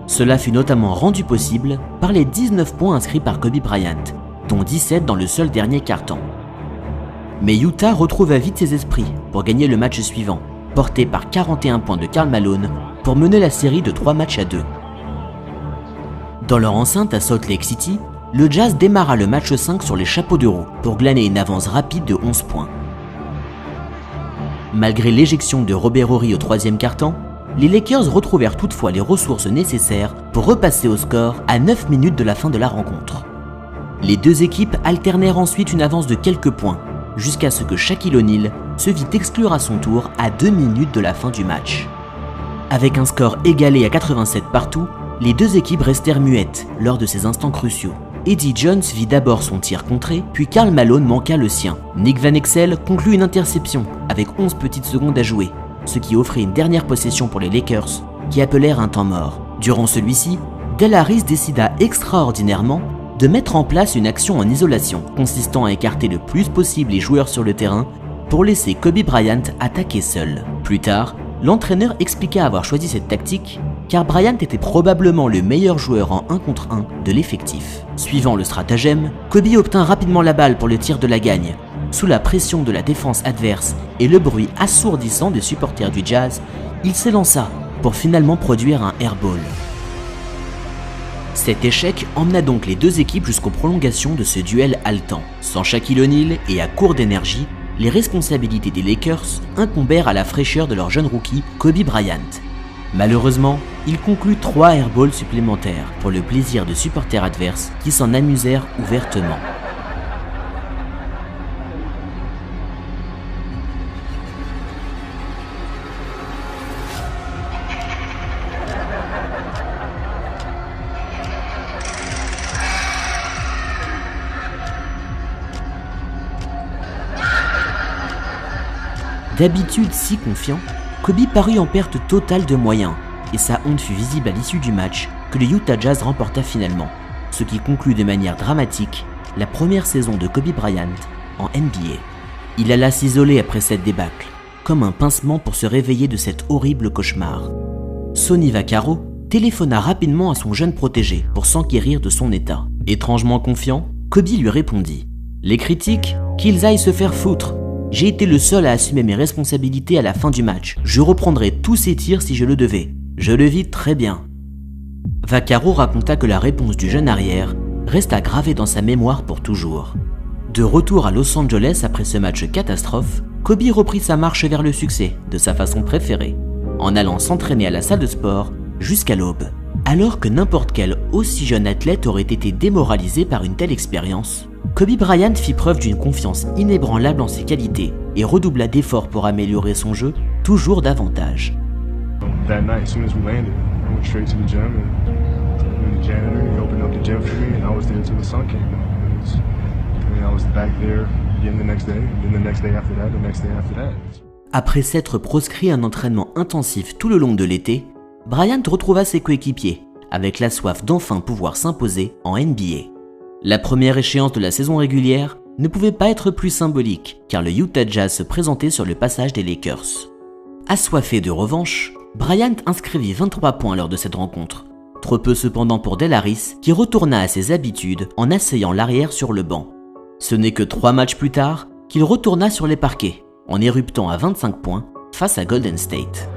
Cela fut notamment rendu possible par les 19 points inscrits par Kobe Bryant, dont 17 dans le seul dernier quart-temps. Mais Utah retrouva vite ses esprits pour gagner le match suivant, porté par 41 points de Karl Malone pour mener la série de 3 matchs à 2. Dans leur enceinte à Salt Lake City, le Jazz démarra le match 5 sur les chapeaux de roue pour glaner une avance rapide de 11 points. Malgré l'éjection de Robert Horry au 3e quart-temps, les Lakers retrouvèrent toutefois les ressources nécessaires pour repasser au score à 9 minutes de la fin de la rencontre. Les deux équipes alternèrent ensuite une avance de quelques points, jusqu'à ce que Shaquille O'Neal se vit exclure à son tour à 2 minutes de la fin du match. Avec un score égalé à 87 partout, les deux équipes restèrent muettes lors de ces instants cruciaux. Eddie Jones vit d'abord son tir contré, puis Karl Malone manqua le sien. Nick Van Exel conclut une interception avec 11 petites secondes à jouer, ce qui offrait une dernière possession pour les Lakers, qui appelèrent un temps mort. Durant celui-ci, Del Harris décida extraordinairement de mettre en place une action en isolation, consistant à écarter le plus possible les joueurs sur le terrain pour laisser Kobe Bryant attaquer seul. Plus tard, l'entraîneur expliqua avoir choisi cette tactique car Bryant était probablement le meilleur joueur en 1 contre 1 de l'effectif. Suivant le stratagème, Kobe obtint rapidement la balle pour le tir de la gagne. Sous la pression de la défense adverse et le bruit assourdissant des supporters du Jazz, il s'élança pour finalement produire un airball. Cet échec emmena donc les deux équipes jusqu'aux prolongations de ce duel haletant. Sans Shaquille O'Neal et à court d'énergie, les responsabilités des Lakers incombèrent à la fraîcheur de leur jeune rookie Kobe Bryant. Malheureusement, il conclut 3 airballs supplémentaires pour le plaisir de supporters adverses qui s'en amusèrent ouvertement. D'habitude si confiant, Kobe parut en perte totale de moyens et sa honte fut visible à l'issue du match que le Utah Jazz remporta finalement, ce qui conclut de manière dramatique la première saison de Kobe Bryant en NBA. Il alla s'isoler après cette débâcle, comme un pincement pour se réveiller de cet horrible cauchemar. Sonny Vaccaro téléphona rapidement à son jeune protégé pour s'enquérir de son état. Étrangement confiant, Kobe lui répondit « Les critiques, qu'ils aillent se faire foutre. J'ai été le seul à assumer mes responsabilités à la fin du match. Je reprendrai tous ces tirs si je le devais. Je le vis très bien. » Vaccaro raconta que la réponse du jeune arrière resta gravée dans sa mémoire pour toujours. De retour à Los Angeles après ce match catastrophe, Kobe reprit sa marche vers le succès de sa façon préférée, en allant s'entraîner à la salle de sport jusqu'à l'aube. Alors que n'importe quel aussi jeune athlète aurait été démoralisé par une telle expérience, Kobe Bryant fit preuve d'une confiance inébranlable en ses qualités et redoubla d'efforts pour améliorer son jeu toujours davantage. That night, as soon as we landed, I went straight to the gym and the janitor, he opened up the gym for me and I was there till the sun came out. I was back there again the next day, and then the next day after that, the next day after that. Après s'être proscrit un entraînement intensif tout le long de l'été, Bryant retrouva ses coéquipiers, avec la soif d'enfin pouvoir s'imposer en NBA. La première échéance de la saison régulière ne pouvait pas être plus symbolique, car le Utah Jazz se présentait sur le passage des Lakers. Assoiffé de revanche, Bryant inscrivit 23 points lors de cette rencontre. Trop peu cependant pour Del Harris, qui retourna à ses habitudes en asseyant l'arrière sur le banc. Ce n'est que 3 matchs plus tard qu'il retourna sur les parquets, en éruptant à 25 points face à Golden State.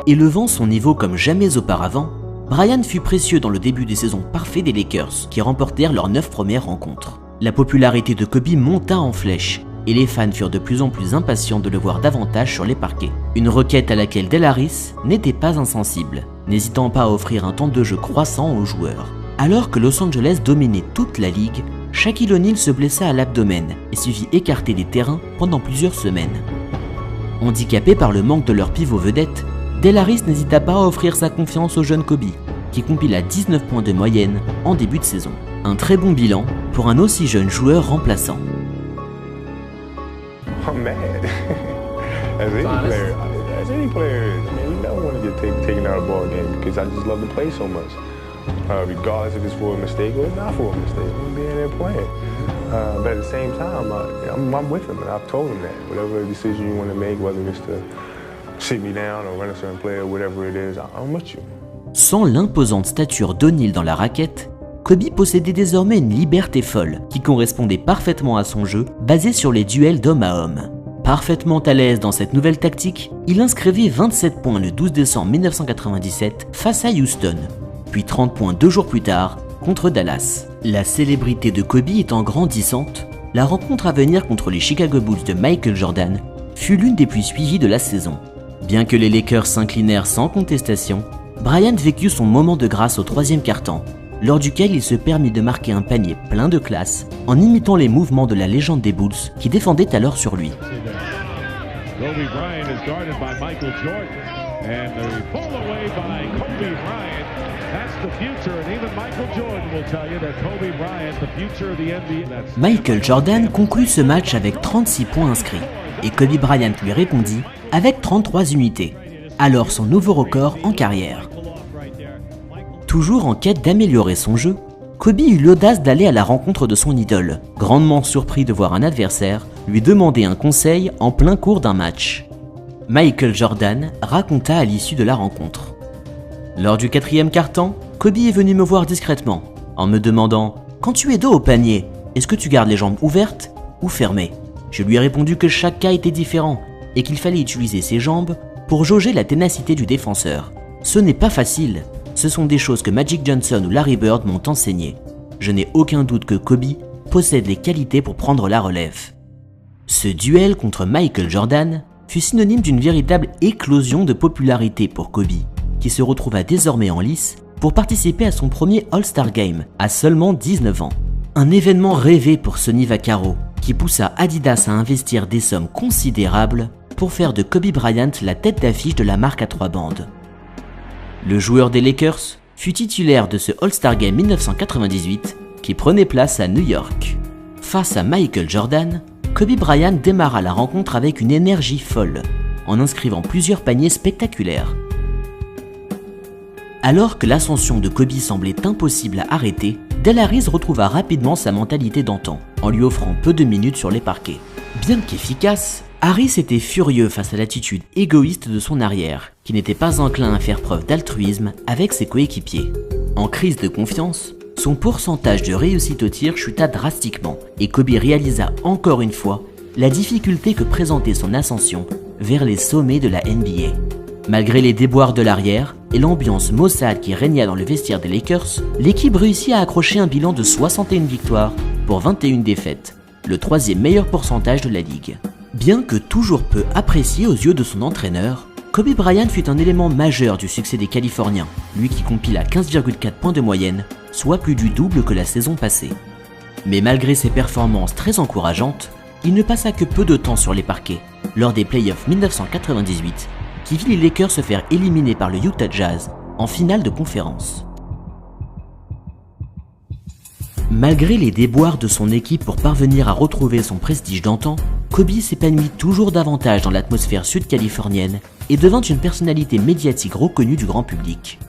Élevant son niveau comme jamais auparavant, Bryant fut précieux dans le début des saisons parfait des Lakers, qui remportèrent leurs 9 premières rencontres. La popularité de Kobe monta en flèche, et les fans furent de plus en plus impatients de le voir davantage sur les parquets. Une requête à laquelle Del Harris n'était pas insensible, n'hésitant pas à offrir un temps de jeu croissant aux joueurs. Alors que Los Angeles dominait toute la ligue, Shaquille O'Neal se blessa à l'abdomen et se vit écarté des terrains pendant plusieurs semaines. Handicapé par le manque de leur pivot vedette, Del Harris n'hésita pas à offrir sa confiance au jeune Kobe, qui compila 19 points de moyenne en début de saison. Un très bon bilan pour un aussi jeune joueur remplaçant. I'm mad. As any player, I mean, we never want to get taken out of the ball game because I just love to play so much. Regardless if it's for a mistake or not for a mistake, I'm being there playing. But at the same time, I'm with him, and I've told him that. Whatever decision you want to make, whether it's to sit me down or run a certain play or whatever it is, I'm with you. Sans l'imposante stature d'O'Neal dans la raquette, Kobe possédait désormais une liberté folle qui correspondait parfaitement à son jeu basé sur les duels d'homme à homme. Parfaitement à l'aise dans cette nouvelle tactique, il inscrivit 27 points le 12 décembre 1997 face à Houston, puis 30 points 2 jours plus tard contre Dallas. La célébrité de Kobe étant grandissante, la rencontre à venir contre les Chicago Bulls de Michael Jordan fut l'une des plus suivies de la saison. Bien que les Lakers s'inclinèrent sans contestation, Bryant vécut son moment de grâce au 3e quart-temps, lors duquel il se permit de marquer un panier plein de classe en imitant les mouvements de la légende des Bulls qui défendait alors sur lui. Kobe Bryant is guarded by Michael Jordan, and the pull away by Kobe Bryant. That's the future, and even Michael Jordan will tell you that Kobe Bryant, the future of the NBA. Michael Jordan conclut ce match avec 36 points inscrits, et Kobe Bryant lui répondit avec 33 unités, alors son nouveau record en carrière. Toujours en quête d'améliorer son jeu, Kobe eut l'audace d'aller à la rencontre de son idole, grandement surpris de voir un adversaire lui demander un conseil en plein cours d'un match. Michael Jordan raconta à l'issue de la rencontre. Lors du 4e quart-temps, Kobe est venu me voir discrètement, en me demandant « Quand tu es dos au panier, est-ce que tu gardes les jambes ouvertes ou fermées ?» Je lui ai répondu que chaque cas était différent et qu'il fallait utiliser ses jambes pour jauger la ténacité du défenseur. Ce n'est pas facile. Ce sont des choses que Magic Johnson ou Larry Bird m'ont enseigné. Je n'ai aucun doute que Kobe possède les qualités pour prendre la relève. Ce duel contre Michael Jordan fut synonyme d'une véritable éclosion de popularité pour Kobe, qui se retrouva désormais en lice pour participer à son premier All-Star Game à seulement 19 ans. Un événement rêvé pour Sonny Vaccaro, qui poussa Adidas à investir des sommes considérables pour faire de Kobe Bryant la tête d'affiche de la marque à 3 bandes. Le joueur des Lakers fut titulaire de ce All-Star Game 1998 qui prenait place à New York. Face à Michael Jordan, Kobe Bryant démarra la rencontre avec une énergie folle, en inscrivant plusieurs paniers spectaculaires. Alors que l'ascension de Kobe semblait impossible à arrêter, Del Harris retrouva rapidement sa mentalité d'antan, en lui offrant peu de minutes sur les parquets. Bien qu'efficace, Harris était furieux face à l'attitude égoïste de son arrière, qui n'était pas enclin à faire preuve d'altruisme avec ses coéquipiers. En crise de confiance, son pourcentage de réussite au tir chuta drastiquement et Kobe réalisa encore une fois la difficulté que présentait son ascension vers les sommets de la NBA. Malgré les déboires de l'arrière et l'ambiance maussade qui régna dans le vestiaire des Lakers, l'équipe réussit à accrocher un bilan de 61 victoires pour 21 défaites, le 3e meilleur pourcentage de la ligue. Bien que toujours peu apprécié aux yeux de son entraîneur, Kobe Bryant fut un élément majeur du succès des Californiens, lui qui compila 15,4 points de moyenne, soit plus du double que la saison passée. Mais malgré ses performances très encourageantes, il ne passa que peu de temps sur les parquets, lors des playoffs 1998, qui vit les Lakers se faire éliminer par le Utah Jazz en finale de conférence. Malgré les déboires de son équipe pour parvenir à retrouver son prestige d'antan, Kobe s'épanouit toujours davantage dans l'atmosphère sud-californienne et devint une personnalité médiatique reconnue du grand public.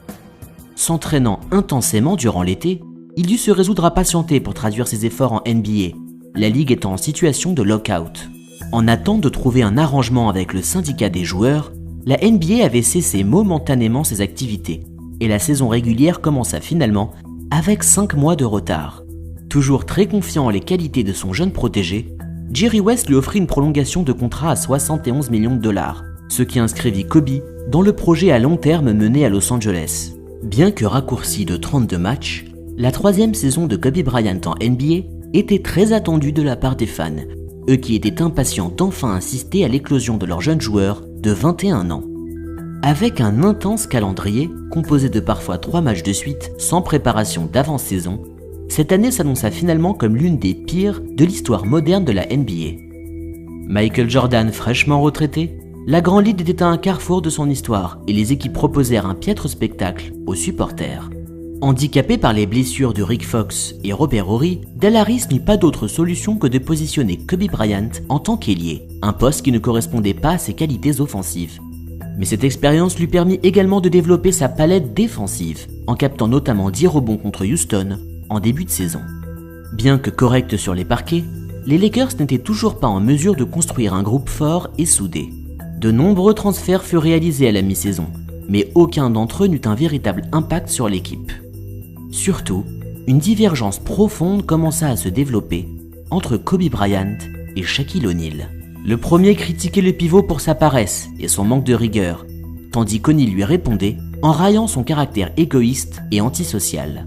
S'entraînant intensément durant l'été, il dut se résoudre à patienter pour traduire ses efforts en NBA, la ligue étant en situation de lockout. En attente de trouver un arrangement avec le syndicat des joueurs, la NBA avait cessé momentanément ses activités et la saison régulière commença finalement avec 5 mois de retard. Toujours très confiant en les qualités de son jeune protégé, Jerry West lui offrit une prolongation de contrat à 71 millions de dollars, ce qui inscrivit Kobe dans le projet à long terme mené à Los Angeles. Bien que raccourci de 32 matchs, la 3e saison de Kobe Bryant en NBA était très attendue de la part des fans, eux qui étaient impatients d'enfin assister à l'éclosion de leur jeune joueur de 21 ans. Avec un intense calendrier, composé de parfois 3 matchs de suite sans préparation d'avant-saison, cette année s'annonça finalement comme l'une des pires de l'histoire moderne de la NBA. Michael Jordan fraîchement retraité, la Grand Ligue était à un carrefour de son histoire et les équipes proposèrent un piètre spectacle aux supporters. Handicapé par les blessures de Rick Fox et Robert Horry, Del Harris n'eut pas d'autre solution que de positionner Kobe Bryant en tant qu'ailier, un poste qui ne correspondait pas à ses qualités offensives. Mais cette expérience lui permit également de développer sa palette défensive, en captant notamment 10 rebonds contre Houston en début de saison. Bien que corrects sur les parquets, les Lakers n'étaient toujours pas en mesure de construire un groupe fort et soudé. De nombreux transferts furent réalisés à la mi-saison, mais aucun d'entre eux n'eut un véritable impact sur l'équipe. Surtout, une divergence profonde commença à se développer entre Kobe Bryant et Shaquille O'Neal. Le premier critiquait le pivot pour sa paresse et son manque de rigueur, tandis qu'O'Neal lui répondait en raillant son caractère égoïste et antisocial.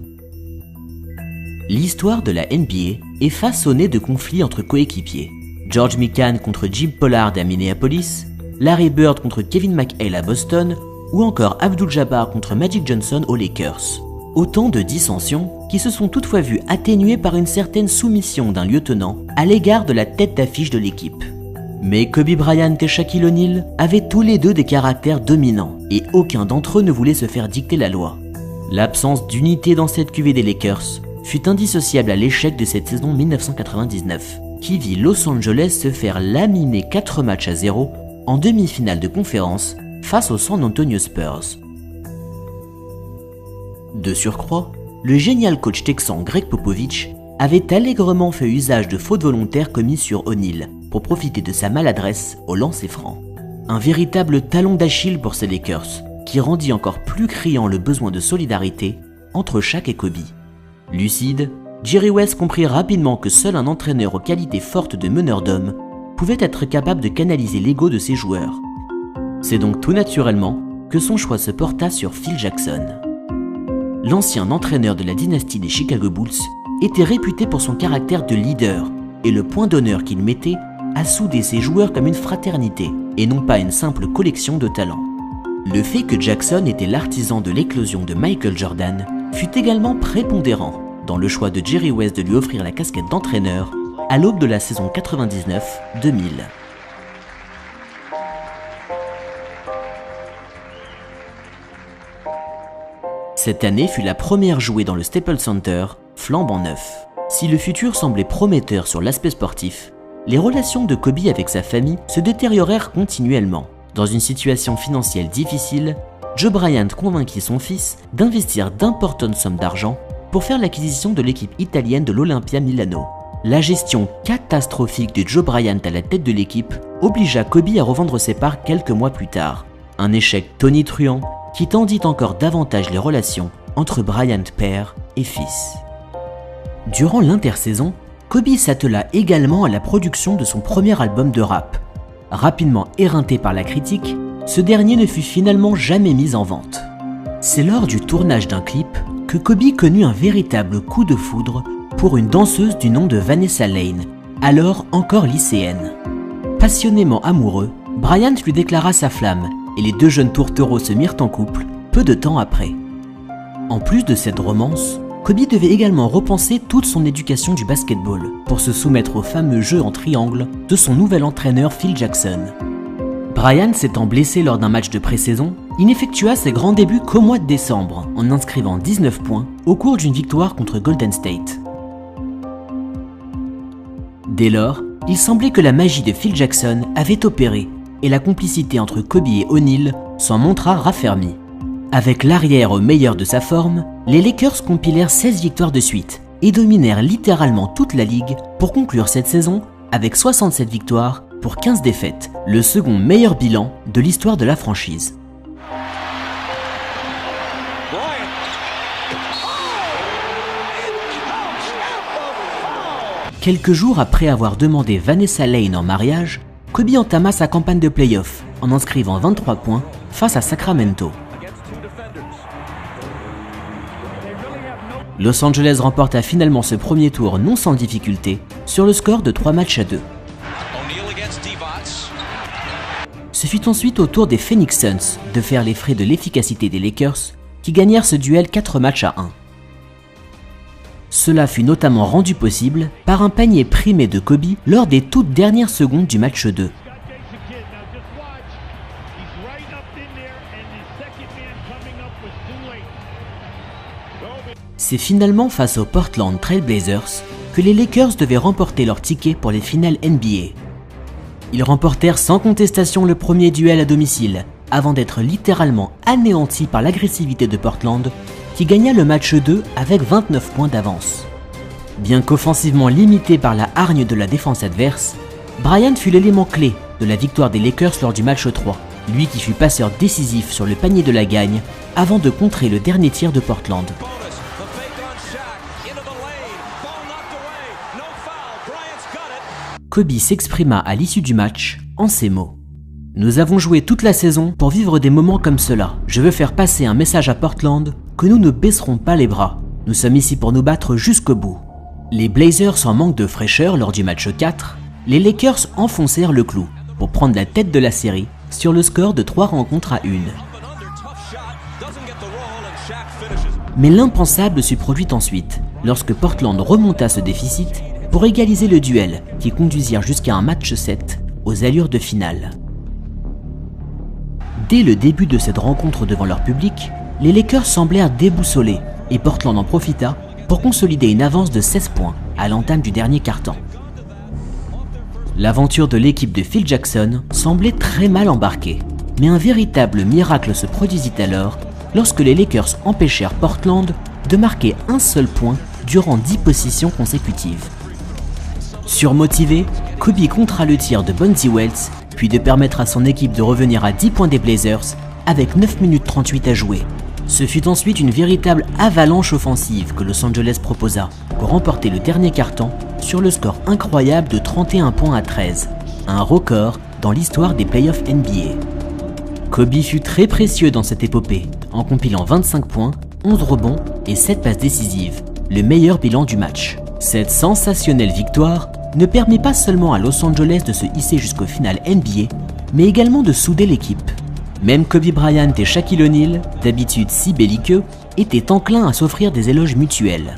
L'histoire de la NBA est façonnée de conflits entre coéquipiers. George Mikan contre Jim Pollard à Minneapolis, Larry Bird contre Kevin McHale à Boston, ou encore Abdul-Jabbar contre Magic Johnson aux Lakers. Autant de dissensions qui se sont toutefois vues atténuées par une certaine soumission d'un lieutenant à l'égard de la tête d'affiche de l'équipe. Mais Kobe Bryant et Shaquille O'Neal avaient tous les deux des caractères dominants et aucun d'entre eux ne voulait se faire dicter la loi. L'absence d'unité dans cette cuvée des Lakers fut indissociable à l'échec de cette saison 1999, qui vit Los Angeles se faire laminer 4-0 en demi-finale de conférence face aux San Antonio Spurs. De surcroît, le génial coach texan Greg Popovich avait allègrement fait usage de fautes volontaires commises sur O'Neal pour profiter de sa maladresse au lancer franc. Un véritable talon d'Achille pour ces Lakers, qui rendit encore plus criant le besoin de solidarité entre Shaq et Kobe. Lucide, Jerry West comprit rapidement que seul un entraîneur aux qualités fortes de meneur d'hommes pouvait être capable de canaliser l'ego de ses joueurs. C'est donc tout naturellement que son choix se porta sur Phil Jackson. L'ancien entraîneur de la dynastie des Chicago Bulls était réputé pour son caractère de leader et le point d'honneur qu'il mettait à souder ses joueurs comme une fraternité et non pas une simple collection de talents. Le fait que Jackson était l'artisan de l'éclosion de Michael Jordan fut également prépondérant dans le choix de Jerry West de lui offrir la casquette d'entraîneur à l'aube de la saison 99-2000. Cette année fut la première jouée dans le Staples Center flambant neuf. Si le futur semblait prometteur sur l'aspect sportif, les relations de Kobe avec sa famille se détériorèrent continuellement. Dans une situation financière difficile, Joe Bryant convainquit son fils d'investir d'importantes sommes d'argent pour faire l'acquisition de l'équipe italienne de l'Olympia Milano. La gestion catastrophique de Joe Bryant à la tête de l'équipe obligea Kobe à revendre ses parts quelques mois plus tard. Un échec tonitruant qui tendit encore davantage les relations entre Bryant père et fils. Durant l'intersaison, Kobe s'attela également à la production de son premier album de rap. Rapidement éreinté par la critique, ce dernier ne fut finalement jamais mis en vente. C'est lors du tournage d'un clip que Kobe connut un véritable coup de foudre pour une danseuse du nom de Vanessa Lane, alors encore lycéenne. Passionnément amoureux, Bryant lui déclara sa flamme et les deux jeunes tourtereaux se mirent en couple peu de temps après. En plus de cette romance, Kobe devait également repenser toute son éducation du basketball pour se soumettre au fameux jeu en triangle de son nouvel entraîneur Phil Jackson. Bryant s'étant blessé lors d'un match de pré-saison, il n'effectua ses grands débuts qu'au mois de décembre en inscrivant 19 points au cours d'une victoire contre Golden State. Dès lors, il semblait que la magie de Phil Jackson avait opéré et la complicité entre Kobe et O'Neal s'en montra raffermie. Avec l'arrière au meilleur de sa forme, les Lakers compilèrent 16 victoires de suite et dominèrent littéralement toute la ligue pour conclure cette saison avec 67 victoires pour 15 défaites, le second meilleur bilan de l'histoire de la franchise. Quelques jours après avoir demandé Vanessa Lane en mariage, Kobe entama sa campagne de play-off en inscrivant 23 points face à Sacramento. Los Angeles remporta finalement ce premier tour non sans difficulté sur le score de 3-2. Ce fut ensuite au tour des Phoenix Suns de faire les frais de l'efficacité des Lakers qui gagnèrent ce duel 4-1. Cela fut notamment rendu possible par un panier primé de Kobe lors des toutes dernières secondes du match 2. C'est finalement face aux Portland Trail Blazers que les Lakers devaient remporter leur ticket pour les finales NBA. Ils remportèrent sans contestation le premier duel à domicile, avant d'être littéralement anéantis par l'agressivité de Portland, qui gagna le match 2 avec 29 points d'avance. Bien qu'offensivement limité par la hargne de la défense adverse, Bryant fut l'élément clé de la victoire des Lakers lors du match 3, lui qui fut passeur décisif sur le panier de la gagne avant de contrer le dernier tir de Portland. Kobe s'exprima à l'issue du match en ces mots. « Nous avons joué toute la saison pour vivre des moments comme cela. Je veux faire passer un message à Portland que nous ne baisserons pas les bras. Nous sommes ici pour nous battre jusqu'au bout. » Les Blazers en manque de fraîcheur lors du match 4, les Lakers enfoncèrent le clou pour prendre la tête de la série sur le score de 3-1. Mais l'impensable se produit ensuite, lorsque Portland remonta ce déficit pour égaliser le duel qui conduisirent jusqu'à un match 7 aux allures de finale. Dès le début de cette rencontre devant leur public, les Lakers semblèrent déboussolés et Portland en profita pour consolider une avance de 16 points à l'entame du dernier quart-temps. L'aventure de l'équipe de Phil Jackson semblait très mal embarquée, mais un véritable miracle se produisit alors lorsque les Lakers empêchèrent Portland de marquer un seul point durant 10 possessions consécutives. Surmotivé, Kobe contra le tir de Bonzi Wells, puis de permettre à son équipe de revenir à 10 points des Blazers avec 9 minutes 38 à jouer. Ce fut ensuite une véritable avalanche offensive que Los Angeles proposa pour remporter le dernier quart-temps sur le score incroyable de 31 points à 13, un record dans l'histoire des playoffs NBA. Kobe fut très précieux dans cette épopée, en compilant 25 points, 11 rebonds et 7 passes décisives, le meilleur bilan du match. Cette sensationnelle victoire ne permet pas seulement à Los Angeles de se hisser jusqu'au final NBA, mais également de souder l'équipe. Même Kobe Bryant et Shaquille O'Neal, d'habitude si belliqueux, étaient enclins à s'offrir des éloges mutuels.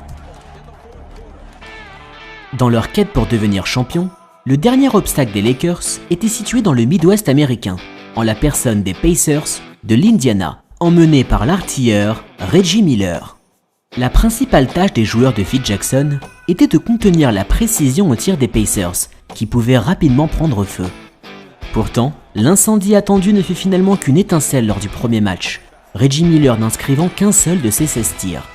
Dans leur quête pour devenir champion, le dernier obstacle des Lakers était situé dans le Midwest américain, en la personne des Pacers de l'Indiana, emmenés par l'artilleur Reggie Miller. La principale tâche des joueurs de Phil Jackson était de contenir la précision au tir des Pacers, qui pouvaient rapidement prendre feu. Pourtant, l'incendie attendu ne fut finalement qu'une étincelle lors du premier match, Reggie Miller n'inscrivant qu'un seul de ses 16 tirs.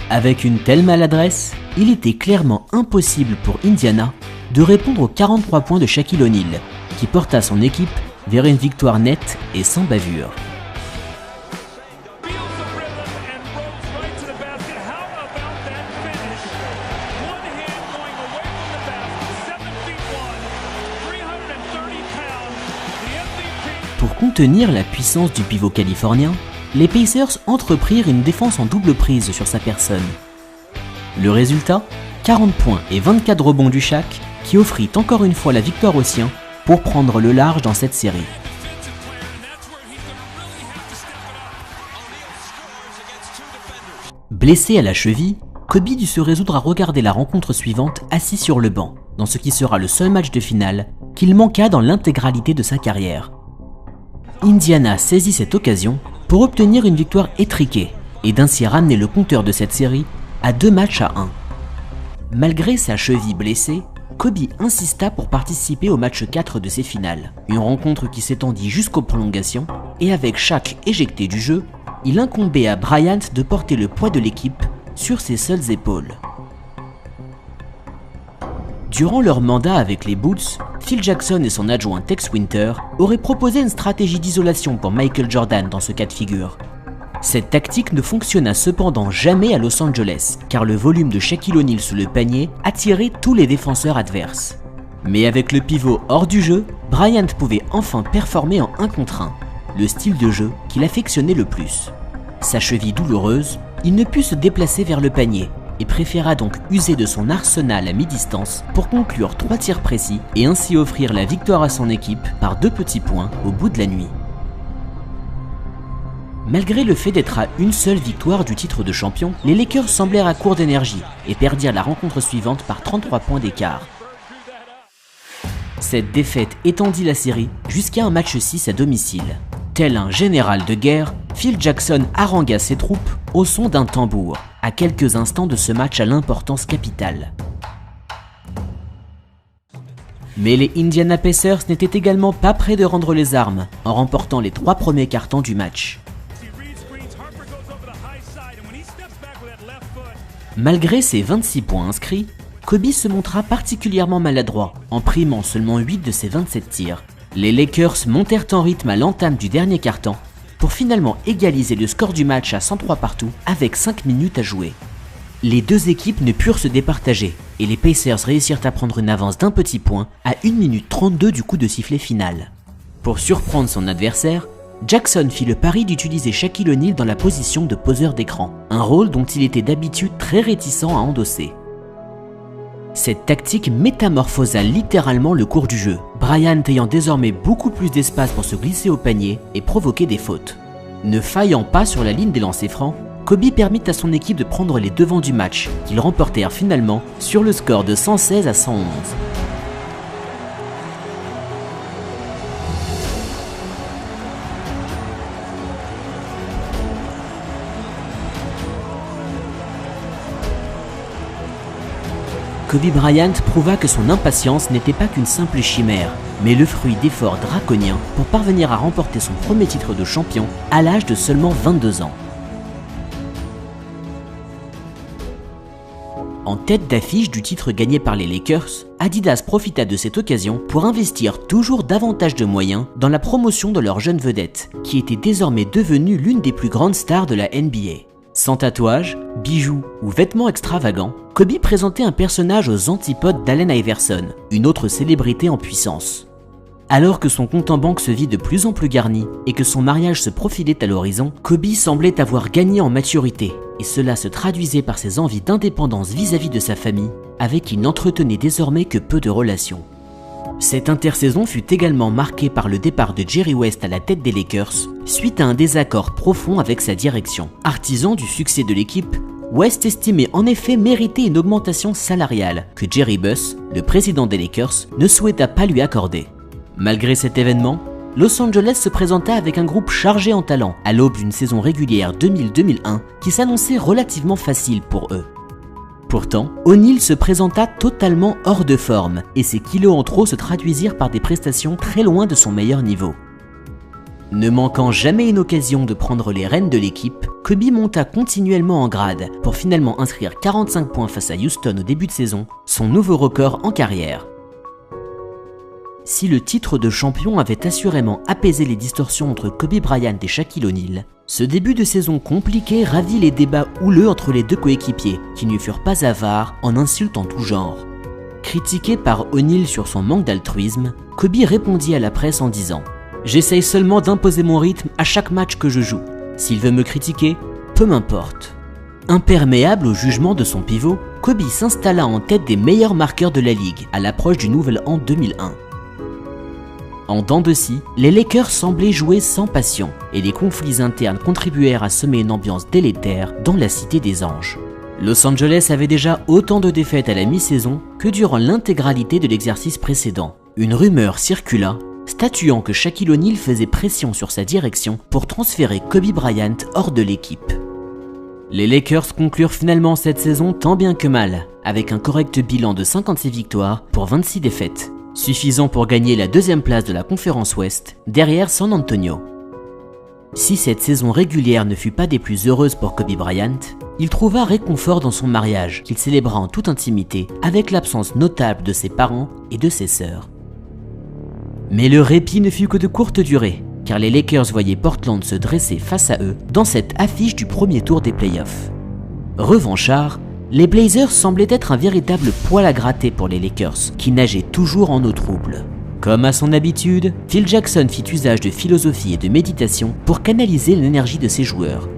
Avec une telle maladresse, il était clairement impossible pour Indiana de répondre aux 43 points de Shaquille O'Neal, qui porta son équipe vers une victoire nette et sans bavure. Pour contenir la puissance du pivot californien, les Pacers entreprirent une défense en double prise sur sa personne. Le résultat, 40 points et 24 rebonds du Shaq, qui offrit encore une fois la victoire aux siens pour prendre le large dans cette série. Blessé à la cheville, Kobe dut se résoudre à regarder la rencontre suivante assis sur le banc, dans ce qui sera le seul match de finale qu'il manqua dans l'intégralité de sa carrière. Indiana saisit cette occasion pour obtenir une victoire étriquée et d'ainsi ramener le compteur de cette série à 2 matchs à 1. Malgré sa cheville blessée, Kobe insista pour participer au match 4 de ces finales, une rencontre qui s'étendit jusqu'aux prolongations, et avec Shaq éjecté du jeu, il incombait à Bryant de porter le poids de l'équipe sur ses seules épaules. Durant leur mandat avec les Bulls, Phil Jackson et son adjoint Tex Winter auraient proposé une stratégie d'isolation pour Michael Jordan dans ce cas de figure. Cette tactique ne fonctionna cependant jamais à Los Angeles, car le volume de Shaquille O'Neal sous le panier attirait tous les défenseurs adverses. Mais avec le pivot hors du jeu, Bryant pouvait enfin performer en 1 contre 1, le style de jeu qu'il affectionnait le plus. Sa cheville douloureuse, il ne put se déplacer vers le panier, et préféra donc user de son arsenal à mi-distance pour conclure 3 tirs précis et ainsi offrir la victoire à son équipe par 2 petits points au bout de la nuit. Malgré le fait d'être à une seule victoire du titre de champion, les Lakers semblèrent à court d'énergie et perdirent la rencontre suivante par 33 points d'écart. Cette défaite étendit la série jusqu'à un match 6 à domicile. Tel un général de guerre, Phil Jackson harangua ses troupes au son d'un tambour, à quelques instants de ce match à l'importance capitale. Mais les Indiana Pacers n'étaient également pas prêts de rendre les armes en remportant les 3 premiers quarts-temps du match. Malgré ses 26 points inscrits, Kobe se montra particulièrement maladroit en primant seulement 8 de ses 27 tirs. Les Lakers montèrent en rythme à l'entame du dernier quart-temps pour finalement égaliser le score du match à 103 partout avec 5 minutes à jouer. Les deux équipes ne purent se départager et les Pacers réussirent à prendre une avance d'1 petit point à 1 minute 32 du coup de sifflet final. Pour surprendre son adversaire, Jackson fit le pari d'utiliser Shaquille O'Neal dans la position de poseur d'écran, un rôle dont il était d'habitude très réticent à endosser. Cette tactique métamorphosa littéralement le cours du jeu, Bryant ayant désormais beaucoup plus d'espace pour se glisser au panier et provoquer des fautes. Ne faillant pas sur la ligne des lancers francs, Kobe permit à son équipe de prendre les devants du match, qu'ils remportèrent finalement sur le score de 116 à 111. Kobe Bryant prouva que son impatience n'était pas qu'une simple chimère, mais le fruit d'efforts draconiens pour parvenir à remporter son premier titre de champion à l'âge de seulement 22 ans. En tête d'affiche du titre gagné par les Lakers, Adidas profita de cette occasion pour investir toujours davantage de moyens dans la promotion de leur jeune vedette, qui était désormais devenue l'une des plus grandes stars de la NBA. Sans tatouage, bijoux ou vêtements extravagants, Kobe présentait un personnage aux antipodes d'Allen Iverson, une autre célébrité en puissance. Alors que son compte en banque se vit de plus en plus garni et que son mariage se profilait à l'horizon, Kobe semblait avoir gagné en maturité, et cela se traduisait par ses envies d'indépendance vis-à-vis de sa famille, avec qui il n'entretenait désormais que peu de relations. Cette intersaison fut également marquée par le départ de Jerry West à la tête des Lakers, suite à un désaccord profond avec sa direction. Artisan du succès de l'équipe, West estimait en effet mériter une augmentation salariale que Jerry Buss, le président des Lakers, ne souhaita pas lui accorder. Malgré cet événement, Los Angeles se présenta avec un groupe chargé en talent à l'aube d'une saison régulière 2000-2001 qui s'annonçait relativement facile pour eux. Pourtant, O'Neal se présenta totalement hors de forme et ses kilos en trop se traduisirent par des prestations très loin de son meilleur niveau. Ne manquant jamais une occasion de prendre les rênes de l'équipe, Kobe monta continuellement en grade pour finalement inscrire 45 points face à Houston au début de saison, son nouveau record en carrière. Si le titre de champion avait assurément apaisé les distorsions entre Kobe Bryant et Shaquille O'Neal, ce début de saison compliqué ravit les débats houleux entre les deux coéquipiers, qui ne furent pas avares en insultes en tout genre. Critiqué par O'Neal sur son manque d'altruisme, Kobe répondit à la presse en disant « J'essaye seulement d'imposer mon rythme à chaque match que je joue. S'il veut me critiquer, peu m'importe. » Imperméable au jugement de son pivot, Kobe s'installa en tête des meilleurs marqueurs de la ligue à l'approche du Nouvel An 2001. En dents de scie, les Lakers semblaient jouer sans passion et les conflits internes contribuèrent à semer une ambiance délétère dans la Cité des Anges. Los Angeles avait déjà autant de défaites à la mi-saison que durant l'intégralité de l'exercice précédent. Une rumeur circula, statuant que Shaquille O'Neal faisait pression sur sa direction pour transférer Kobe Bryant hors de l'équipe. Les Lakers conclurent finalement cette saison tant bien que mal, avec un correct bilan de 56 victoires pour 26 défaites. Suffisant pour gagner la deuxième place de la conférence Ouest, derrière San Antonio. Si cette saison régulière ne fut pas des plus heureuses pour Kobe Bryant, il trouva réconfort dans son mariage qu'il célébra en toute intimité avec l'absence notable de ses parents et de ses sœurs. Mais le répit ne fut que de courte durée, car les Lakers voyaient Portland se dresser face à eux dans cette affiche du premier tour des playoffs. Revanchards, les Blazers semblaient être un véritable poil à gratter pour les Lakers, qui nageaient toujours en eau trouble. Comme à son habitude, Phil Jackson fit usage de philosophie et de méditation pour canaliser l'énergie de ses joueurs.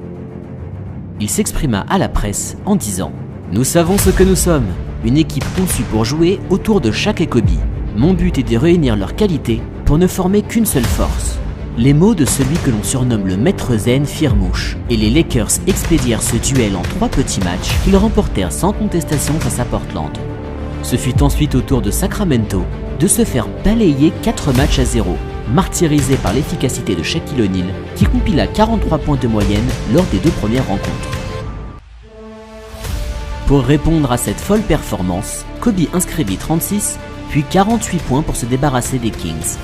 Il s'exprima à la presse en disant « Nous savons ce que nous sommes, une équipe conçue pour jouer autour de Shaq et Kobe. Mon but est de réunir leurs qualités pour ne former qu'une seule force. » Les mots de celui que l'on surnomme le maître zen firent mouche, et les Lakers expédièrent ce duel en 3 petits matchs qu'ils remportèrent sans contestation face à Portland. Ce fut ensuite au tour de Sacramento de se faire balayer 4 matchs à 0, martyrisé par l'efficacité de Shaquille O'Neal qui compila 43 points de moyenne lors des 2 premières rencontres. Pour répondre à cette folle performance, Kobe inscrivit 36 puis 48 points pour se débarrasser des Kings.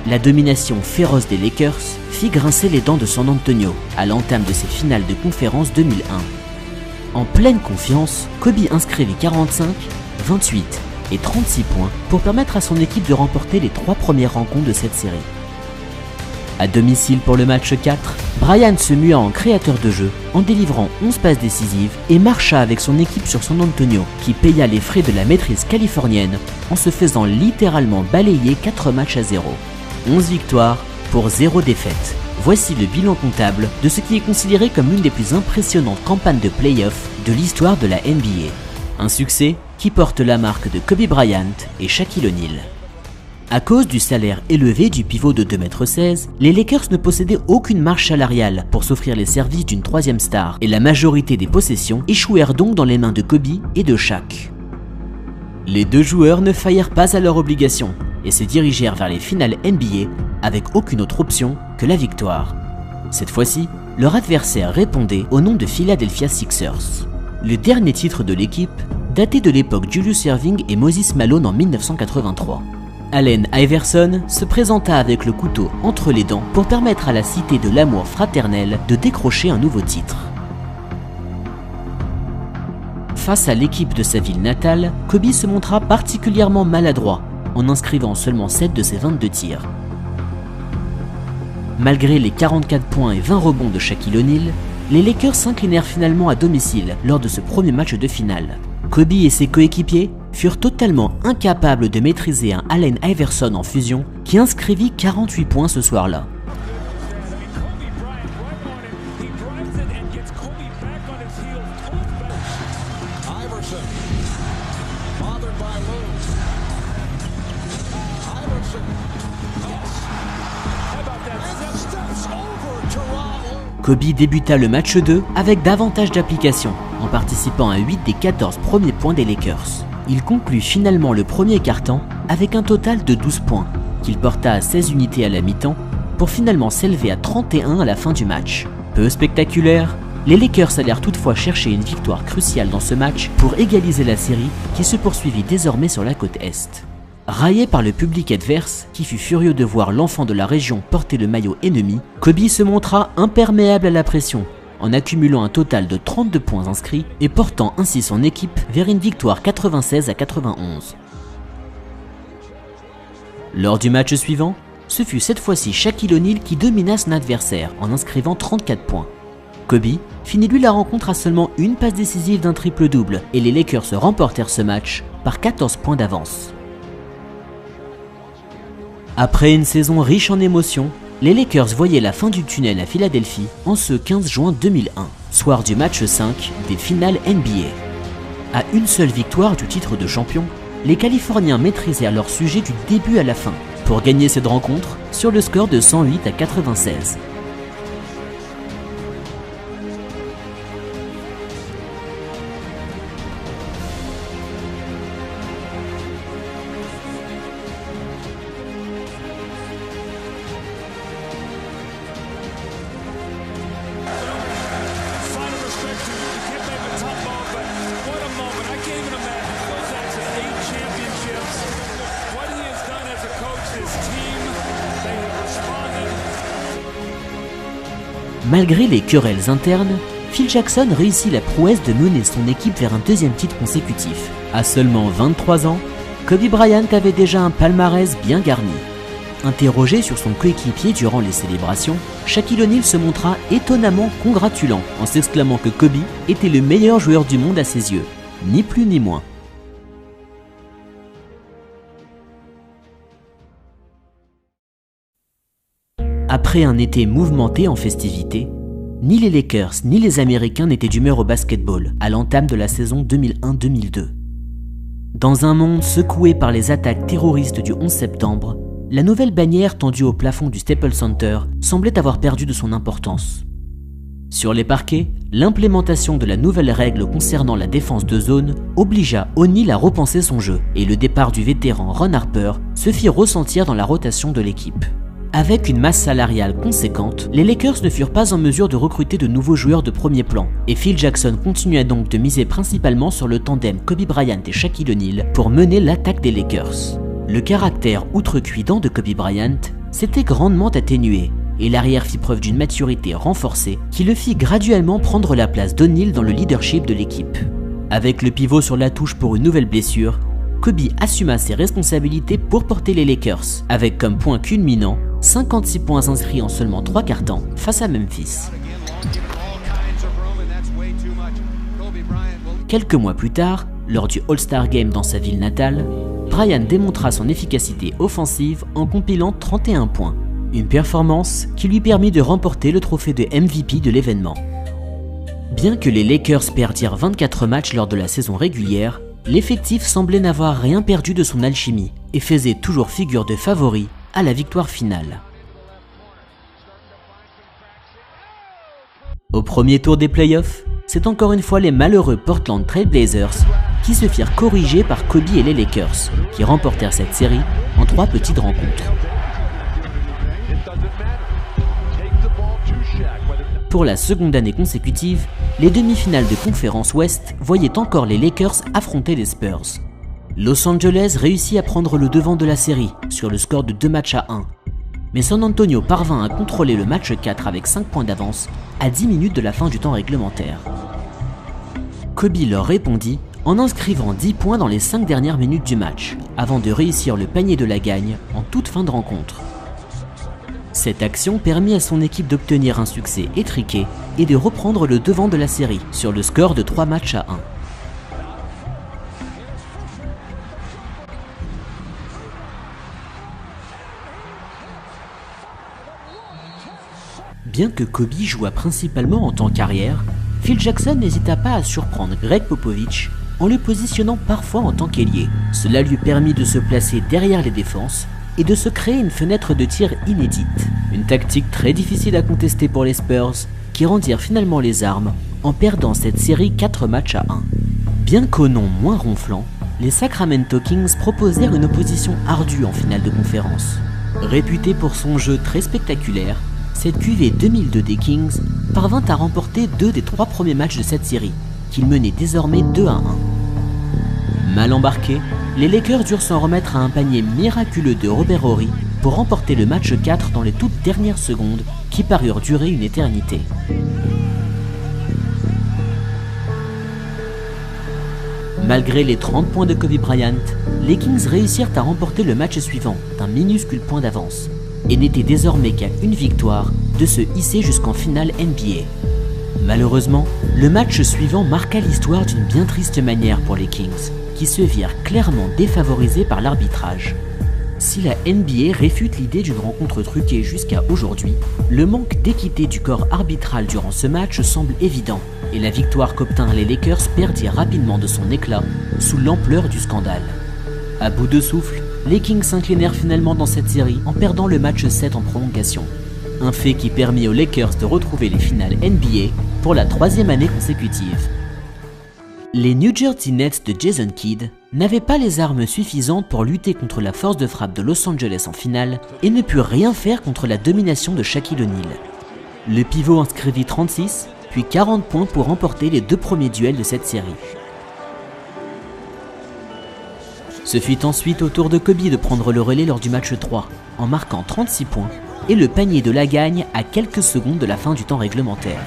La domination féroce des Lakers fit grincer les dents de San Antonio à l'entame de ses finales de conférence 2001. En pleine confiance, Kobe inscrivit 45, 28 et 36 points pour permettre à son équipe de remporter les 3 premières rencontres de cette série. À domicile pour le match 4, Bryant se mua en créateur de jeu en délivrant 11 passes décisives et marcha avec son équipe sur San Antonio qui paya les frais de la maîtrise californienne en se faisant littéralement balayer 4 matchs à 0. 11 victoires pour 0 défaites. Voici le bilan comptable de ce qui est considéré comme l'une des plus impressionnantes campagnes de play-off de l'histoire de la NBA. Un succès qui porte la marque de Kobe Bryant et Shaquille O'Neal. À cause du salaire élevé du pivot de 2,16 m, les Lakers ne possédaient aucune marge salariale pour s'offrir les services d'une 3e star et la majorité des possessions échouèrent donc dans les mains de Kobe et de Shaq. Les 2 joueurs ne faillirent pas à leur obligation et se dirigèrent vers les finales NBA avec aucune autre option que la victoire. Cette fois-ci, leur adversaire répondait au nom de Philadelphia Sixers. Le dernier titre de l'équipe datait de l'époque Julius Erving et Moses Malone en 1983. Allen Iverson se présenta avec le couteau entre les dents pour permettre à la cité de l'amour fraternel de décrocher un nouveau titre. Face à l'équipe de sa ville natale, Kobe se montra particulièrement maladroit en inscrivant seulement 7 de ses 22 tirs. Malgré les 44 points et 20 rebonds de Shaquille O'Neal, les Lakers s'inclinèrent finalement à domicile lors de ce premier match de finale. Kobe et ses coéquipiers furent totalement incapables de maîtriser un Allen Iverson en fusion qui inscrivit 48 points ce soir-là. Kobe débuta le match 2 avec davantage d'application, en participant à 8 des 14 premiers points des Lakers. Il conclut finalement le premier quart-temps avec un total de 12 points, qu'il porta à 16 unités à la mi-temps, pour finalement s'élever à 31 à la fin du match. Peu spectaculaire, les Lakers allèrent toutefois chercher une victoire cruciale dans ce match pour égaliser la série qui se poursuivit désormais sur la côte Est. Raillé par le public adverse, qui fut furieux de voir l'enfant de la région porter le maillot ennemi, Kobe se montra imperméable à la pression, en accumulant un total de 32 points inscrits et portant ainsi son équipe vers une victoire 96-91. Lors du match suivant, ce fut cette fois-ci Shaquille O'Neal qui domina son adversaire en inscrivant 34 points. Kobe finit lui la rencontre à seulement une passe décisive d'un triple-double et les Lakers remportèrent ce match par 14 points d'avance. Après une saison riche en émotions, les Lakers voyaient la fin du tunnel à Philadelphie en ce 15 juin 2001, soir du match 5 des finales NBA. À une seule victoire du titre de champion, les Californiens maîtrisèrent leur sujet du début à la fin pour gagner cette rencontre sur le score de 108-96. Malgré les querelles internes, Phil Jackson réussit la prouesse de mener son équipe vers un deuxième titre consécutif. À seulement 23 ans, Kobe Bryant avait déjà un palmarès bien garni. Interrogé sur son coéquipier durant les célébrations, Shaquille O'Neal se montra étonnamment congratulant en s'exclamant que Kobe était le meilleur joueur du monde à ses yeux, ni plus ni moins. Après un été mouvementé en festivités, ni les Lakers ni les Américains n'étaient d'humeur au basketball à l'entame de la saison 2001-2002. Dans un monde secoué par les attaques terroristes du 11 septembre, la nouvelle bannière tendue au plafond du Staples Center semblait avoir perdu de son importance. Sur les parquets, l'implémentation de la nouvelle règle concernant la défense de zone obligea O'Neal à repenser son jeu et le départ du vétéran Ron Harper se fit ressentir dans la rotation de l'équipe. Avec une masse salariale conséquente, les Lakers ne furent pas en mesure de recruter de nouveaux joueurs de premier plan, et Phil Jackson continua donc de miser principalement sur le tandem Kobe Bryant et Shaquille O'Neal pour mener l'attaque des Lakers. Le caractère outrecuidant de Kobe Bryant s'était grandement atténué, et l'arrière fit preuve d'une maturité renforcée qui le fit graduellement prendre la place d'O'Neal dans le leadership de l'équipe. Avec le pivot sur la touche pour une nouvelle blessure, Kobe assuma ses responsabilités pour porter les Lakers, avec comme point culminant 56 points inscrits en seulement 3 quarts-temps face à Memphis. Quelques mois plus tard, lors du All-Star Game dans sa ville natale, Bryant démontra son efficacité offensive en compilant 31 points, une performance qui lui permit de remporter le trophée de MVP de l'événement. Bien que les Lakers perdirent 24 matchs lors de la saison régulière, l'effectif semblait n'avoir rien perdu de son alchimie et faisait toujours figure de favori à la victoire finale. Au premier tour des playoffs, c'est encore une fois les malheureux Portland Trail Blazers qui se firent corriger par Kobe et les Lakers, qui remportèrent cette série en 3 petites rencontres. Pour la seconde année consécutive, les demi-finales de conférence Ouest voyaient encore les Lakers affronter les Spurs. Los Angeles réussit à prendre le devant de la série sur le score de 2-1, mais San Antonio parvint à contrôler le match 4 avec 5 points d'avance à 10 minutes de la fin du temps réglementaire. Kobe leur répondit en inscrivant 10 points dans les 5 dernières minutes du match, avant de réussir le panier de la gagne en toute fin de rencontre. Cette action permit à son équipe d'obtenir un succès étriqué et de reprendre le devant de la série sur le score de 3-1. Bien que Kobe joua principalement en tant qu'arrière, Phil Jackson n'hésita pas à surprendre Greg Popovich en le positionnant parfois en tant qu'ailier. Cela lui permit de se placer derrière les défenses et de se créer une fenêtre de tir inédite. Une tactique très difficile à contester pour les Spurs, qui rendirent finalement les armes en perdant cette série 4 matchs à 1. Bien qu'au nom moins ronflant, les Sacramento Kings proposèrent une opposition ardue en finale de conférence. Réputée pour son jeu très spectaculaire, cette QV 2002 des Kings parvint à remporter 2 des 3 premiers matchs de cette série, qu'ils menaient désormais 2 à 1. Mal embarqués, les Lakers durent s'en remettre à un panier miraculeux de Robert Horry pour remporter le match 4 dans les toutes dernières secondes qui parurent durer une éternité. Malgré les 30 points de Kobe Bryant, les Kings réussirent à remporter le match suivant d'un minuscule point d'avance et n'étaient désormais qu'à une victoire de se hisser jusqu'en finale NBA. Malheureusement, le match suivant marqua l'histoire d'une bien triste manière pour les Kings, qui se virent clairement défavorisés par l'arbitrage. Si la NBA réfute l'idée d'une rencontre truquée jusqu'à aujourd'hui, le manque d'équité du corps arbitral durant ce match semble évident, et la victoire qu'obtinrent les Lakers perdit rapidement de son éclat sous l'ampleur du scandale. À bout de souffle, les Kings s'inclinèrent finalement dans cette série en perdant le match 7 en prolongation. Un fait qui permit aux Lakers de retrouver les finales NBA pour la 3e année consécutive. Les New Jersey Nets de Jason Kidd n'avaient pas les armes suffisantes pour lutter contre la force de frappe de Los Angeles en finale et ne purent rien faire contre la domination de Shaquille O'Neal. Le pivot inscrivit 36, puis 40 points pour remporter les 2 premiers duels de cette série. Ce fut ensuite au tour de Kobe de prendre le relais lors du match 3, en marquant 36 points et le panier de la gagne à quelques secondes de la fin du temps réglementaire.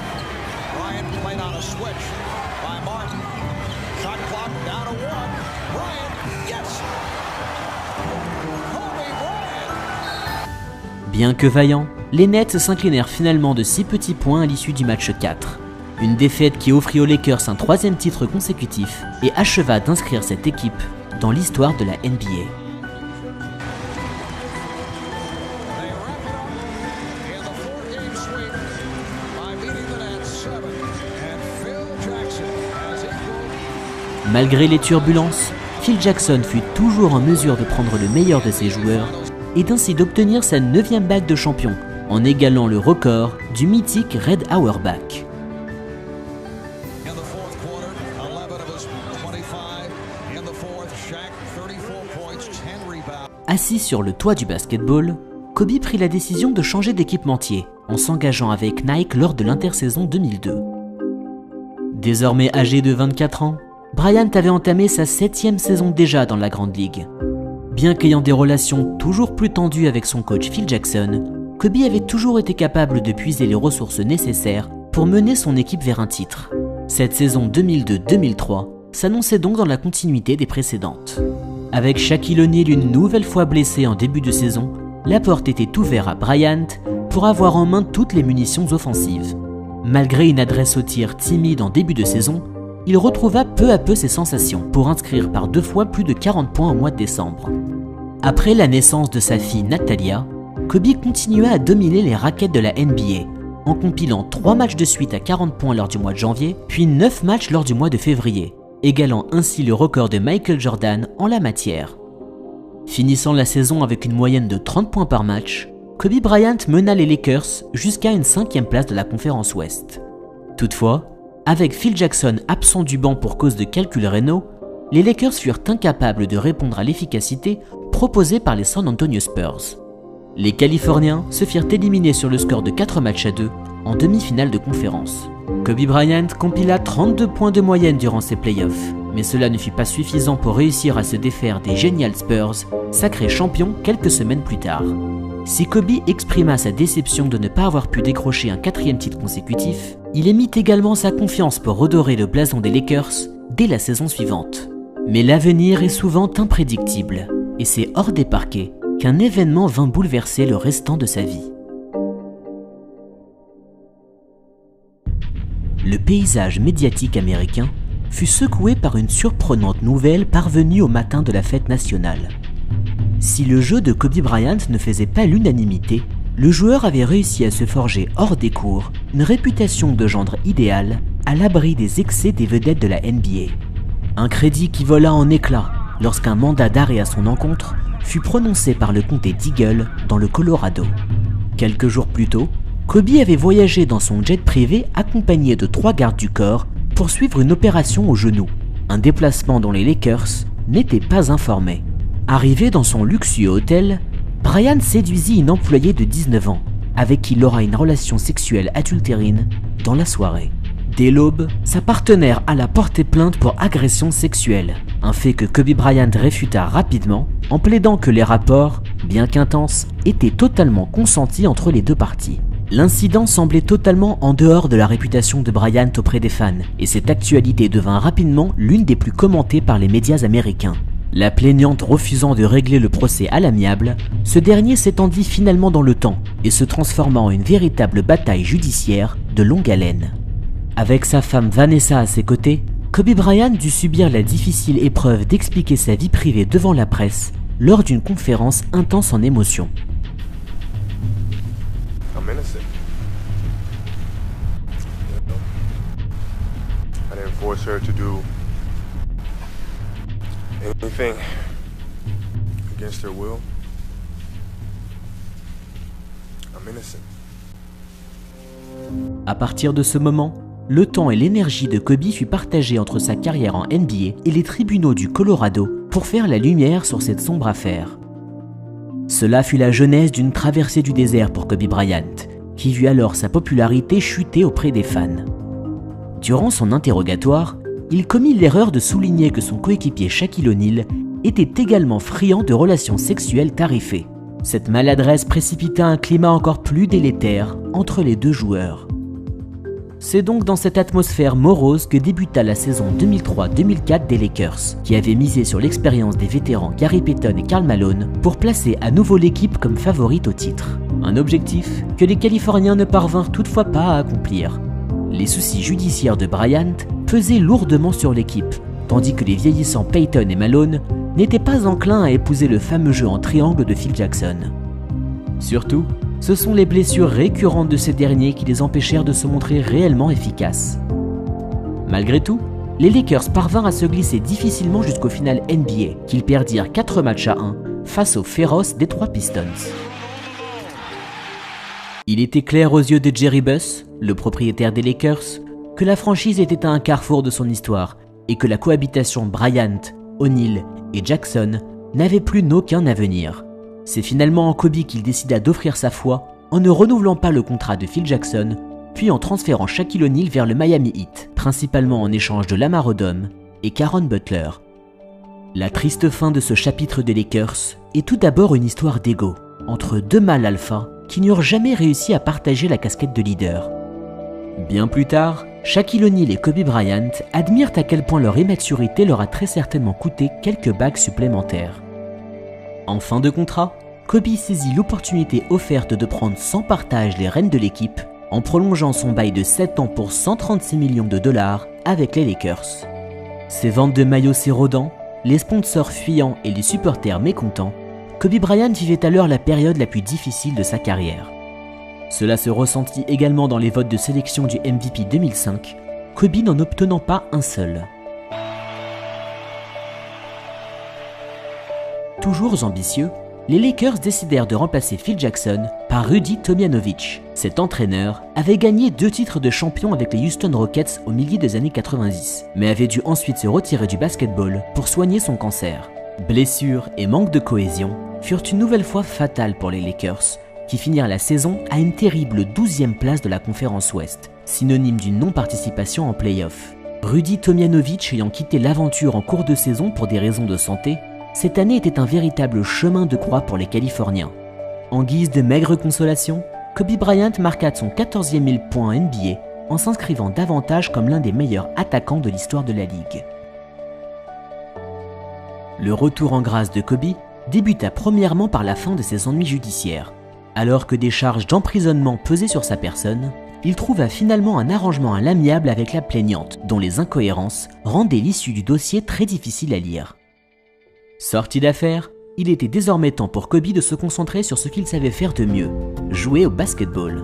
Bien que vaillants, les Nets s'inclinèrent finalement de 6 petits points à l'issue du match 4. Une défaite qui offrit aux Lakers un 3e titre consécutif et acheva d'inscrire cette équipe dans l'histoire de la NBA. Malgré les turbulences, Phil Jackson fut toujours en mesure de prendre le meilleur de ses joueurs et d'ainsi d'obtenir sa 9e bague de champion, en égalant le record du mythique Red Auerbach. Assis sur le toit du basketball, Kobe prit la décision de changer d'équipementier en s'engageant avec Nike lors de l'intersaison 2002. Désormais âgé de 24 ans, Bryant avait entamé sa 7e saison déjà dans la Grande Ligue. Bien qu'ayant des relations toujours plus tendues avec son coach Phil Jackson, Kobe avait toujours été capable de puiser les ressources nécessaires pour mener son équipe vers un titre. Cette saison 2002-2003 s'annonçait donc dans la continuité des précédentes. Avec Shaquille O'Neal une nouvelle fois blessé en début de saison, la porte était ouverte à Bryant pour avoir en main toutes les munitions offensives. Malgré une adresse au tir timide en début de saison, il retrouva peu à peu ses sensations pour inscrire par 2 fois plus de 40 points au mois de décembre. Après la naissance de sa fille Natalia, Kobe continua à dominer les raquettes de la NBA, en compilant 3 matchs de suite à 40 points lors du mois de janvier, puis 9 matchs lors du mois de février, égalant ainsi le record de Michael Jordan en la matière. Finissant la saison avec une moyenne de 30 points par match, Kobe Bryant mena les Lakers jusqu'à une 5e place de la conférence Ouest. Toutefois, avec Phil Jackson absent du banc pour cause de calculs rénaux, les Lakers furent incapables de répondre à l'efficacité proposée par les San Antonio Spurs. Les Californiens se firent éliminer sur le score de 4 matchs à 2 en demi-finale de conférence. Kobe Bryant compila 32 points de moyenne durant ses playoffs, mais cela ne fut pas suffisant pour réussir à se défaire des Genial Spurs, sacrés champions quelques semaines plus tard. Si Kobe exprima sa déception de ne pas avoir pu décrocher un 4e titre consécutif, il émit également sa confiance pour redorer le blason des Lakers dès la saison suivante. Mais l'avenir est souvent imprédictible, et c'est hors des parquets qu'un événement vint bouleverser le restant de sa vie. Le paysage médiatique américain fut secoué par une surprenante nouvelle parvenue au matin de la fête nationale. Si le jeu de Kobe Bryant ne faisait pas l'unanimité, le joueur avait réussi à se forger hors des cours une réputation de gendre idéal à l'abri des excès des vedettes de la NBA. Un crédit qui vola en éclats lorsqu'un mandat d'arrêt à son encontre fut prononcé par le comté d'Eagle dans le Colorado. Quelques jours plus tôt, Kobe avait voyagé dans son jet privé accompagné de 3 gardes du corps pour suivre une opération au genou, un déplacement dont les Lakers n'étaient pas informés. Arrivé dans son luxueux hôtel, Bryant séduisit une employée de 19 ans, avec qui il aura une relation sexuelle adultérine dans la soirée. Dès l'aube, sa partenaire alla porter plainte pour agression sexuelle, un fait que Kobe Bryant réfuta rapidement en plaidant que les rapports, bien qu'intenses, étaient totalement consentis entre les deux parties. L'incident semblait totalement en dehors de la réputation de Bryant auprès des fans, et cette actualité devint rapidement l'une des plus commentées par les médias américains. La plaignante refusant de régler le procès à l'amiable, ce dernier s'étendit finalement dans le temps et se transforma en une véritable bataille judiciaire de longue haleine. Avec sa femme Vanessa à ses côtés, Kobe Bryant dut subir la difficile épreuve d'expliquer sa vie privée devant la presse lors d'une conférence intense en émotions. I'm innocent. I didn't force her to do anything against her will. I'm innocent. À partir de ce moment, le temps et l'énergie de Kobe fut partagé entre sa carrière en NBA et les tribunaux du Colorado pour faire la lumière sur cette sombre affaire. Cela fut la genèse d'une traversée du désert pour Kobe Bryant, qui vit alors sa popularité chuter auprès des fans. Durant son interrogatoire, il commit l'erreur de souligner que son coéquipier Shaquille O'Neal était également friand de relations sexuelles tarifées. Cette maladresse précipita un climat encore plus délétère entre les deux joueurs. C'est donc dans cette atmosphère morose que débuta la saison 2003-2004 des Lakers, qui avaient misé sur l'expérience des vétérans Gary Payton et Karl Malone pour placer à nouveau l'équipe comme favorite au titre. Un objectif que les Californiens ne parvinrent toutefois pas à accomplir. Les soucis judiciaires de Bryant pesaient lourdement sur l'équipe, tandis que les vieillissants Payton et Malone n'étaient pas enclins à épouser le fameux jeu en triangle de Phil Jackson. Surtout, ce sont les blessures récurrentes de ces derniers qui les empêchèrent de se montrer réellement efficaces. Malgré tout, les Lakers parvinrent à se glisser difficilement jusqu'au final NBA, qu'ils perdirent 4 matchs à 1 face aux féroces Detroit Pistons. Il était clair aux yeux de Jerry Buss, le propriétaire des Lakers, que la franchise était à un carrefour de son histoire et que la cohabitation Bryant, O'Neal et Jackson n'avait plus aucun avenir. C'est finalement en Kobe qu'il décida d'offrir sa foi en ne renouvelant pas le contrat de Phil Jackson, puis en transférant Shaquille O'Neal vers le Miami Heat, principalement en échange de Lamar Odom et Caron Butler. La triste fin de ce chapitre des Lakers est tout d'abord une histoire d'ego, entre deux mâles alpha qui n'eurent jamais réussi à partager la casquette de leader. Bien plus tard, Shaquille O'Neal et Kobe Bryant admirent à quel point leur immaturité leur a très certainement coûté quelques bagues supplémentaires. En fin de contrat, Kobe saisit l'opportunité offerte de prendre sans partage les rênes de l'équipe en prolongeant son bail de 7 ans pour 136 millions de dollars avec les Lakers. Ses ventes de maillots s'érodant, les sponsors fuyant et les supporters mécontents, Kobe Bryant vivait alors la période la plus difficile de sa carrière. Cela se ressentit également dans les votes de sélection du MVP 2005, Kobe n'en obtenant pas un seul. Toujours ambitieux, les Lakers décidèrent de remplacer Phil Jackson par Rudy Tomjanovich. Cet entraîneur avait gagné 2 titres de champion avec les Houston Rockets au milieu des années 90, mais avait dû ensuite se retirer du basketball pour soigner son cancer. Blessures et manque de cohésion furent une nouvelle fois fatales pour les Lakers, qui finirent la saison à une terrible 12e place de la conférence Ouest, synonyme d'une non-participation en play-off. Rudy Tomjanovich ayant quitté l'aventure en cours de saison pour des raisons de santé, cette année était un véritable chemin de croix pour les Californiens. En guise de maigre consolation, Kobe Bryant marqua son 14e 1000 points NBA en s'inscrivant davantage comme l'un des meilleurs attaquants de l'histoire de la Ligue. Le retour en grâce de Kobe débuta premièrement par la fin de ses ennuis judiciaires. Alors que des charges d'emprisonnement pesaient sur sa personne, il trouva finalement un arrangement à l'amiable avec la plaignante, dont les incohérences rendaient l'issue du dossier très difficile à lire. Sorti d'affaire, il était désormais temps pour Kobe de se concentrer sur ce qu'il savait faire de mieux, jouer au basketball.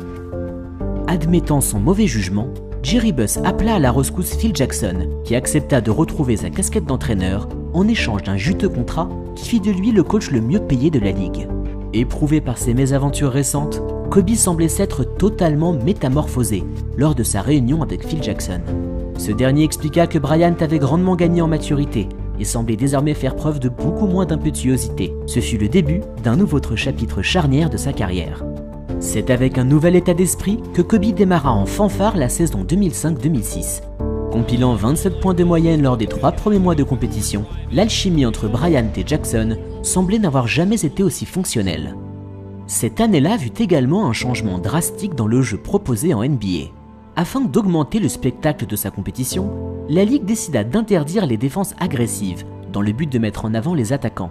Admettant son mauvais jugement, Jerry Buss appela à la rescousse Phil Jackson, qui accepta de retrouver sa casquette d'entraîneur en échange d'un juteux contrat qui fit de lui le coach le mieux payé de la ligue. Éprouvé par ses mésaventures récentes, Kobe semblait s'être totalement métamorphosé lors de sa réunion avec Phil Jackson. Ce dernier expliqua que Bryant avait grandement gagné en maturité et semblait désormais faire preuve de beaucoup moins d'impétuosité. Ce fut le début d'un autre chapitre charnière de sa carrière. C'est avec un nouvel état d'esprit que Kobe démarra en fanfare la saison 2005-2006. Compilant 27 points de moyenne lors des 3 premiers mois de compétition, l'alchimie entre Bryant et Jackson semblait n'avoir jamais été aussi fonctionnelle. Cette année-là vit également un changement drastique dans le jeu proposé en NBA. Afin d'augmenter le spectacle de sa compétition, la Ligue décida d'interdire les défenses agressives dans le but de mettre en avant les attaquants.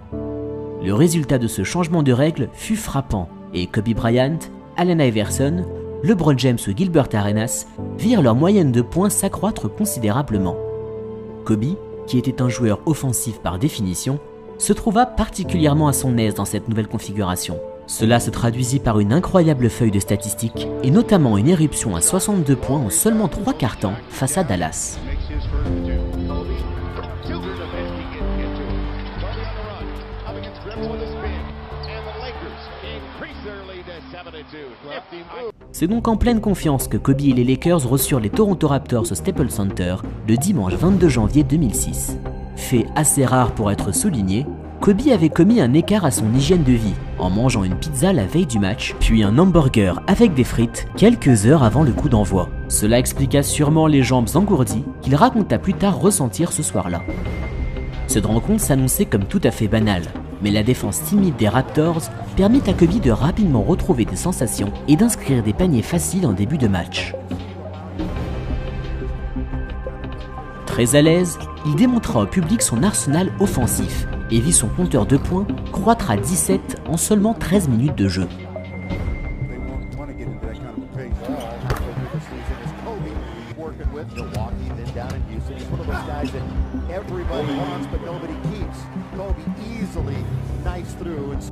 Le résultat de ce changement de règle fut frappant et Kobe Bryant, Allen Iverson, LeBron James ou Gilbert Arenas virent leur moyenne de points s'accroître considérablement. Kobe, qui était un joueur offensif par définition, se trouva particulièrement à son aise dans cette nouvelle configuration. Cela se traduisit par une incroyable feuille de statistiques et notamment une éruption à 62 points en seulement 3 quarts temps face à Dallas. C'est donc en pleine confiance que Kobe et les Lakers reçurent les Toronto Raptors au Staples Center le dimanche 22 janvier 2006. Fait assez rare pour être souligné, Kobe avait commis un écart à son hygiène de vie en mangeant une pizza la veille du match, puis un hamburger avec des frites quelques heures avant le coup d'envoi. Cela expliqua sûrement les jambes engourdies qu'il raconta plus tard ressentir ce soir-là. Cette rencontre s'annonçait comme tout à fait banale, mais la défense timide des Raptors permit à Kobe de rapidement retrouver des sensations et d'inscrire des paniers faciles en début de match. Très à l'aise, il démontra au public son arsenal offensif et vit son compteur de points croître à 17 en seulement 13 minutes de jeu.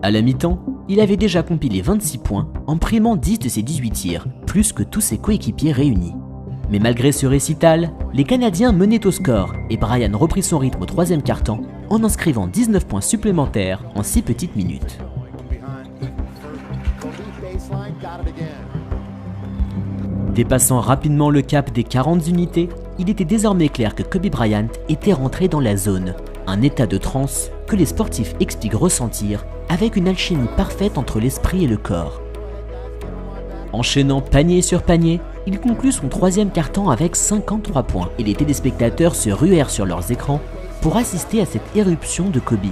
À la mi-temps, il avait déjà compilé 26 points en primant 10 de ses 18 tirs, plus que tous ses coéquipiers réunis. Mais malgré ce récital, les Canadiens menaient au score et Bryant reprit son rythme au 3e quart-temps en inscrivant 19 points supplémentaires en 6 petites minutes. Dépassant rapidement le cap des 40 unités, il était désormais clair que Kobe Bryant était rentré dans la zone, un état de transe que les sportifs expliquent ressentir avec une alchimie parfaite entre l'esprit et le corps. Enchaînant panier sur panier, il conclut son 3e quart-temps avec 53 points et les téléspectateurs se ruèrent sur leurs écrans pour assister à cette éruption de Kobe.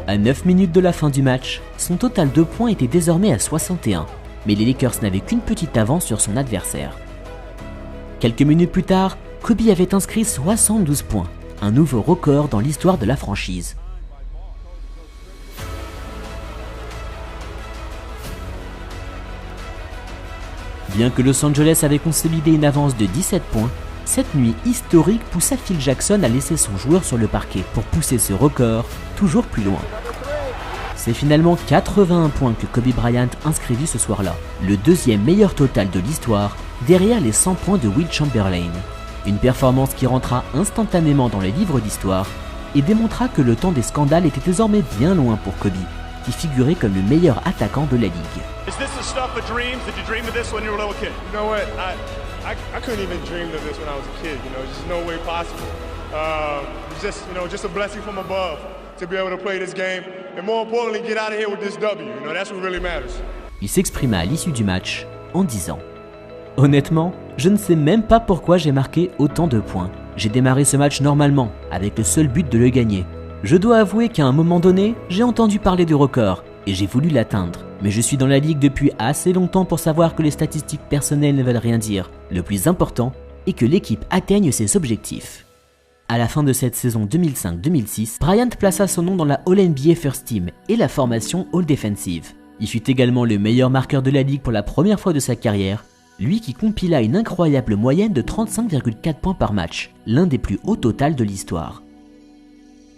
À 9 minutes de la fin du match, son total de points était désormais à 61, mais les Lakers n'avaient qu'une petite avance sur son adversaire. Quelques minutes plus tard, Kobe avait inscrit 72 points, un nouveau record dans l'histoire de la franchise. Bien que Los Angeles avait consolidé une avance de 17 points, cette nuit historique poussa Phil Jackson à laisser son joueur sur le parquet pour pousser ce record toujours plus loin. C'est finalement 81 points que Kobe Bryant inscrivit ce soir-là, le 2e meilleur total de l'histoire, derrière les 100 points de Wilt Chamberlain. Une performance qui rentra instantanément dans les livres d'histoire et démontra que le temps des scandales était désormais bien loin pour Kobe, qui figurait comme le meilleur attaquant de la ligue. Is this the stuff of dreams? Did you dream of this when you were a little kid? You know what? I couldn't even dream of this when I was a kid. You know, just no way possible. Just a blessing from above to be able to play this game and more importantly, get out of here with this W. You know, that's what really matters. Il s'exprima à l'issue du match en disant: honnêtement, je ne sais même pas pourquoi j'ai marqué autant de points. J'ai démarré ce match normalement, avec le seul but de le gagner. Je dois avouer qu'à un moment donné, j'ai entendu parler du record et j'ai voulu l'atteindre. Mais je suis dans la ligue depuis assez longtemps pour savoir que les statistiques personnelles ne veulent rien dire. Le plus important est que l'équipe atteigne ses objectifs. À la fin de cette saison 2005-2006, Bryant plaça son nom dans la All-NBA First Team et la formation All-Defensive. Il fut également le meilleur marqueur de la ligue pour la première fois de sa carrière, lui qui compila une incroyable moyenne de 35,4 points par match, l'un des plus hauts totals de l'histoire.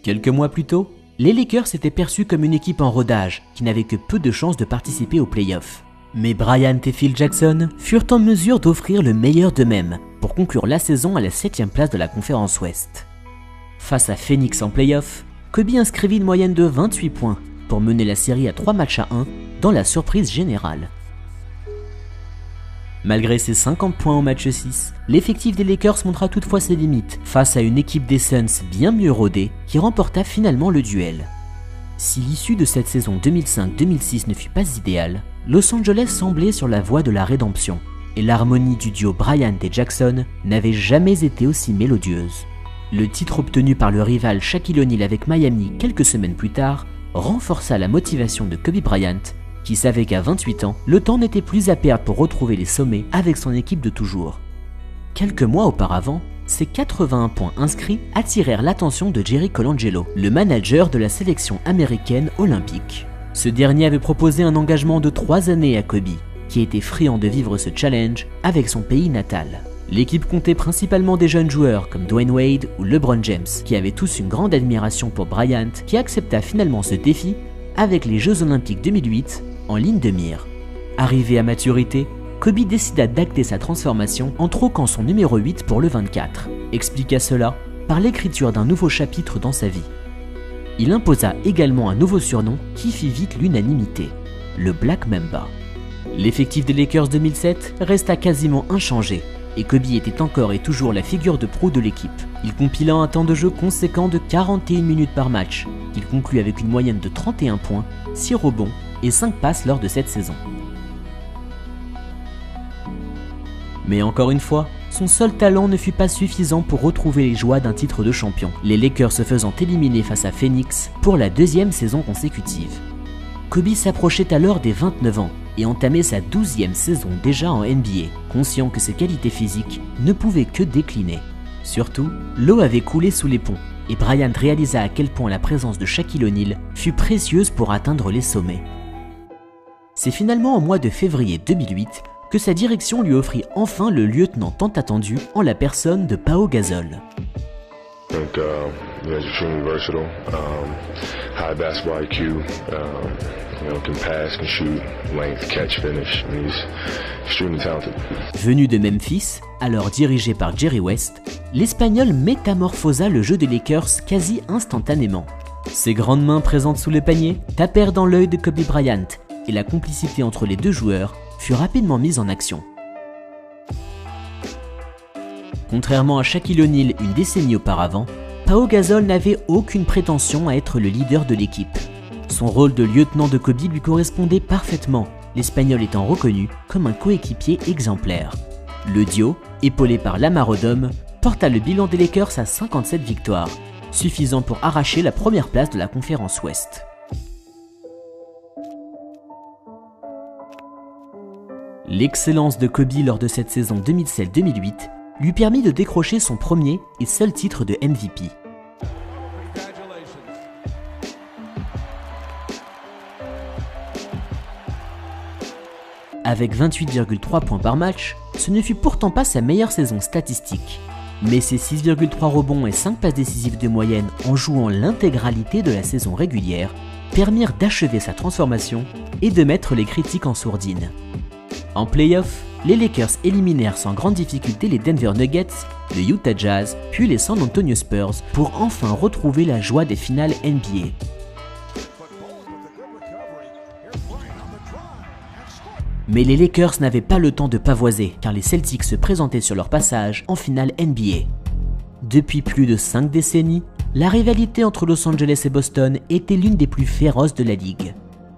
Quelques mois plus tôt, les Lakers s'étaient perçus comme une équipe en rodage qui n'avait que peu de chances de participer aux playoffs. Mais Bryant et Phil Jackson furent en mesure d'offrir le meilleur d'eux-mêmes pour conclure la saison à la 7e place de la conférence Ouest. Face à Phoenix en playoffs, Kobe inscrivit une moyenne de 28 points pour mener la série à 3 matchs à 1 dans la surprise générale. Malgré ses 50 points au match 6, l'effectif des Lakers montra toutefois ses limites face à une équipe des Suns bien mieux rodée qui remporta finalement le duel. Si l'issue de cette saison 2005-2006 ne fut pas idéale, Los Angeles semblait sur la voie de la rédemption et l'harmonie du duo Bryant et Jackson n'avait jamais été aussi mélodieuse. Le titre obtenu par le rival Shaquille O'Neal avec Miami quelques semaines plus tard renforça la motivation de Kobe Bryant, qui savait qu'à 28 ans, le temps n'était plus à perdre pour retrouver les sommets avec son équipe de toujours. Quelques mois auparavant, ces 81 points inscrits attirèrent l'attention de Jerry Colangelo, le manager de la sélection américaine olympique. Ce dernier avait proposé un engagement de 3 années à Kobe, qui était friand de vivre ce challenge avec son pays natal. L'équipe comptait principalement des jeunes joueurs comme Dwayne Wade ou LeBron James, qui avaient tous une grande admiration pour Bryant, qui accepta finalement ce défi avec les Jeux Olympiques 2008 en ligne de mire. Arrivé à maturité, Kobe décida d'acter sa transformation en troquant son numéro 8 pour le 24, expliqua cela par l'écriture d'un nouveau chapitre dans sa vie. Il imposa également un nouveau surnom qui fit vite l'unanimité, le Black Mamba. L'effectif des Lakers 2007 resta quasiment inchangé et Kobe était encore et toujours la figure de proue de l'équipe. Il compila un temps de jeu conséquent de 41 minutes par match, qu'il conclut avec une moyenne de 31 points, 6 rebonds et 5 passes lors de cette saison. Mais encore une fois, son seul talent ne fut pas suffisant pour retrouver les joies d'un titre de champion, les Lakers se faisant éliminer face à Phoenix pour la 2e saison consécutive. Kobe s'approchait alors des 29 ans et entamait sa 12e saison déjà en NBA, conscient que ses qualités physiques ne pouvaient que décliner. Surtout, l'eau avait coulé sous les ponts et Bryant réalisa à quel point la présence de Shaquille O'Neal fut précieuse pour atteindre les sommets. C'est finalement au mois de février 2008 que sa direction lui offrit enfin le lieutenant tant attendu en la personne de Pau Gasol. I think he's extremely versatile, high basketball IQ, can pass, can shoot, length, catch, finish. I mean, he's extremely talented. Venu de Memphis, alors dirigé par Jerry West, l'Espagnol métamorphosa le jeu des Lakers quasi instantanément. Ses grandes mains présentes sous le panier tapèrent dans l'œil de Kobe Bryant et la complicité entre les deux joueurs fut rapidement mise en action. Contrairement à Shaquille O'Neal une décennie auparavant, Pau Gasol n'avait aucune prétention à être le leader de l'équipe. Son rôle de lieutenant de Kobe lui correspondait parfaitement, l'Espagnol étant reconnu comme un coéquipier exemplaire. Le duo, épaulé par Lamar Odom, porta le bilan des Lakers à 57 victoires, suffisant pour arracher la première place de la conférence Ouest. L'excellence de Kobe lors de cette saison 2007-2008 lui permit de décrocher son premier et seul titre de MVP. Avec 28,3 points par match, ce ne fut pourtant pas sa meilleure saison statistique. Mais ses 6,3 rebonds et 5 passes décisives de moyenne en jouant l'intégralité de la saison régulière permirent d'achever sa transformation et de mettre les critiques en sourdine. En play-off, les Lakers éliminèrent sans grande difficulté les Denver Nuggets, le Utah Jazz, puis les San Antonio Spurs pour enfin retrouver la joie des finales NBA. Mais les Lakers n'avaient pas le temps de pavoiser car les Celtics se présentaient sur leur passage en finale NBA. Depuis plus de 5 décennies, la rivalité entre Los Angeles et Boston était l'une des plus féroces de la ligue.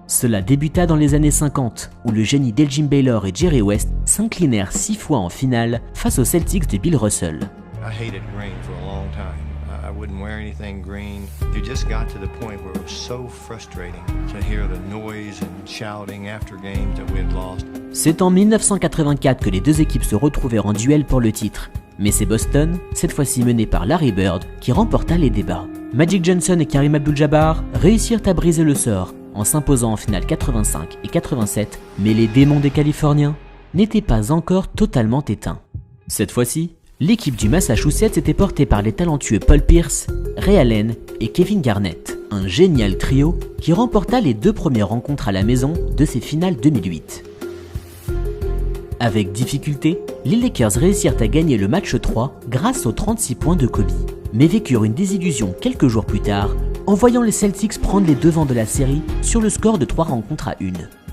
Cela débuta dans les années 50, où le génie d'Elgin Baylor et Jerry West s'inclinèrent 6 fois en finale face aux Celtics de Bill Russell. I hated green for a long time. I wouldn't wear anything green. It just got to the point where it was so frustrating to hear the noise and shouting after games that we had lost. C'est en 1984 que les deux équipes se retrouvèrent en duel pour le titre, mais c'est Boston, cette fois-ci mené par Larry Bird, qui remporta les débats. Magic Johnson et Kareem Abdul-Jabbar réussirent à briser le sort en s'imposant en finale 85 et 87, mais les démons des Californiens n'étaient pas encore totalement éteints. Cette fois-ci, l'équipe du Massachusetts était portée par les talentueux Paul Pierce, Ray Allen et Kevin Garnett, un génial trio qui remporta les 2 premières rencontres à la maison de ces finales 2008. Avec difficulté, les Lakers réussirent à gagner le match 3 grâce aux 36 points de Kobe, mais vécurent une désillusion quelques jours plus tard en voyant les Celtics prendre les devants de la série sur le score de 3 rencontres à 1.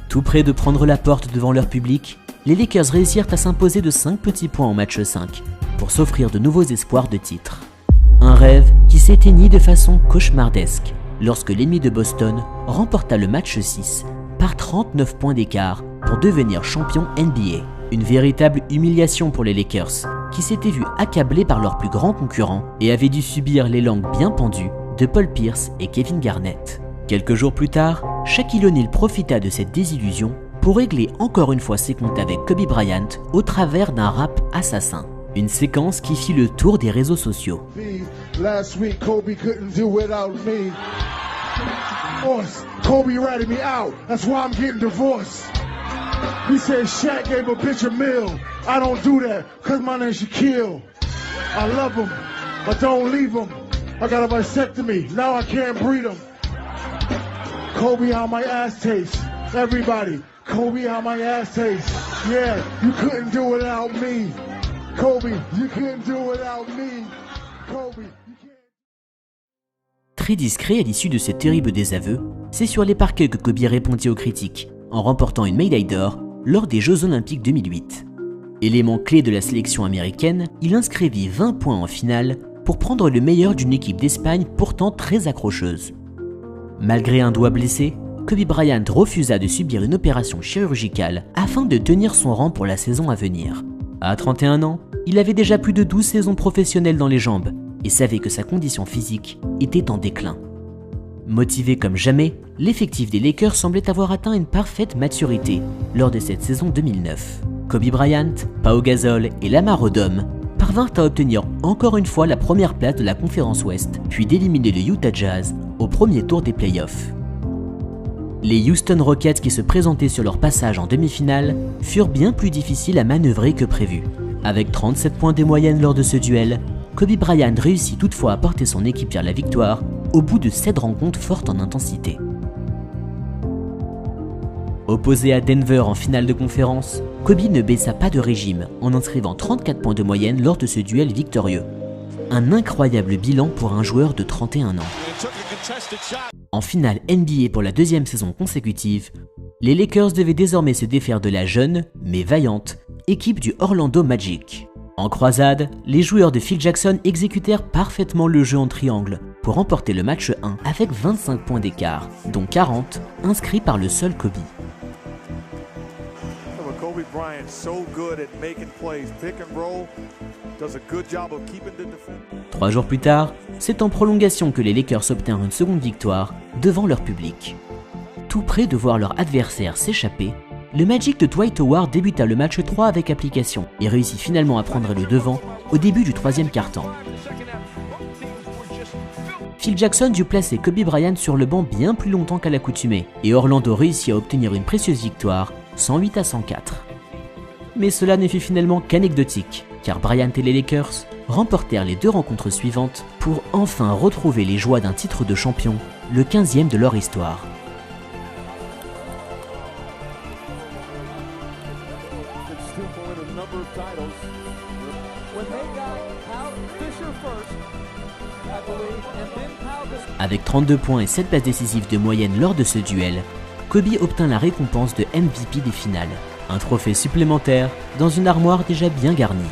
Tout près de prendre la porte devant leur public, les Lakers réussirent à s'imposer de 5 petits points en match 5 pour s'offrir de nouveaux espoirs de titre. Un rêve qui s'éteignit de façon cauchemardesque lorsque l'ennemi de Boston remporta le match 6 par 39 points d'écart pour devenir champion NBA. Une véritable humiliation pour les Lakers, qui s'étaient vus accablés par leurs plus grands concurrents et avaient dû subir les langues bien pendues de Paul Pierce et Kevin Garnett. Quelques jours plus tard, Shaquille O'Neal profita de cette désillusion pour régler encore une fois ses comptes avec Kobe Bryant au travers d'un rap assassin. Une séquence qui fit le tour des réseaux sociaux. Last week, Kobe couldn't do without me. Kobe ratted me out. That's why I'm getting divorced. He said Shaq gave a bitch a meal. I don't do that, cause my name's Shaquille. I love him, but don't leave him. I got a vasectomy, now I can't breed him. Kobe, how my ass tastes. Everybody, Kobe, how my ass tastes. Yeah, you couldn't do without me. Kobe, you couldn't do without me. Kobe. Très discret à l'issue de ce terrible désaveu, c'est sur les parquets que Kobe répondit aux critiques, en remportant une médaille d'or lors des Jeux Olympiques 2008. Élément clé de la sélection américaine, il inscrivit 20 points en finale pour prendre le meilleur d'une équipe d'Espagne pourtant très accrocheuse. Malgré un doigt blessé, Kobe Bryant refusa de subir une opération chirurgicale afin de tenir son rang pour la saison à venir. À 31 ans, il avait déjà plus de 12 saisons professionnelles dans les jambes et savait que sa condition physique était en déclin. Motivé comme jamais, l'effectif des Lakers semblait avoir atteint une parfaite maturité lors de cette saison 2009. Kobe Bryant, Pau Gasol et Lamar Odom parvinrent à obtenir encore une fois la première place de la conférence Ouest, puis d'éliminer le Utah Jazz au premier tour des playoffs. Les Houston Rockets qui se présentaient sur leur passage en demi-finale furent bien plus difficiles à manœuvrer que prévu. Avec 37 points de moyenne lors de ce duel, Kobe Bryant réussit toutefois à porter son équipe vers la victoire au bout de 7 rencontres fortes en intensité. Opposé à Denver en finale de conférence, Kobe ne baissa pas de régime en inscrivant 34 points de moyenne lors de ce duel victorieux. Un incroyable bilan pour un joueur de 31 ans. En finale NBA pour la deuxième saison consécutive, les Lakers devaient désormais se défaire de la jeune, mais vaillante, équipe du Orlando Magic. En croisade, les joueurs de Phil Jackson exécutèrent parfaitement le jeu en triangle pour remporter le match 1 avec 25 points d'écart, dont 40 inscrits par le seul Kobe. 3 jours plus tard, c'est en prolongation que les Lakers obtinrent une seconde victoire devant leur public. Tout près de voir leur adversaire s'échapper, le Magic de Dwight Howard débuta le match 3 avec application et réussit finalement à prendre le devant au début du troisième quart-temps. Phil Jackson dut placer Kobe Bryant sur le banc bien plus longtemps qu'à l'accoutumée et Orlando réussit à obtenir une précieuse victoire 108-104. Mais cela ne fut finalement qu'anecdotique, car Bryant et les Lakers remportèrent les 2 rencontres suivantes pour enfin retrouver les joies d'un titre de champion, le 15e de leur histoire. Avec 32 points et 7 passes décisives de moyenne lors de ce duel, Kobe obtint la récompense de MVP des finales, un trophée supplémentaire dans une armoire déjà bien garnie.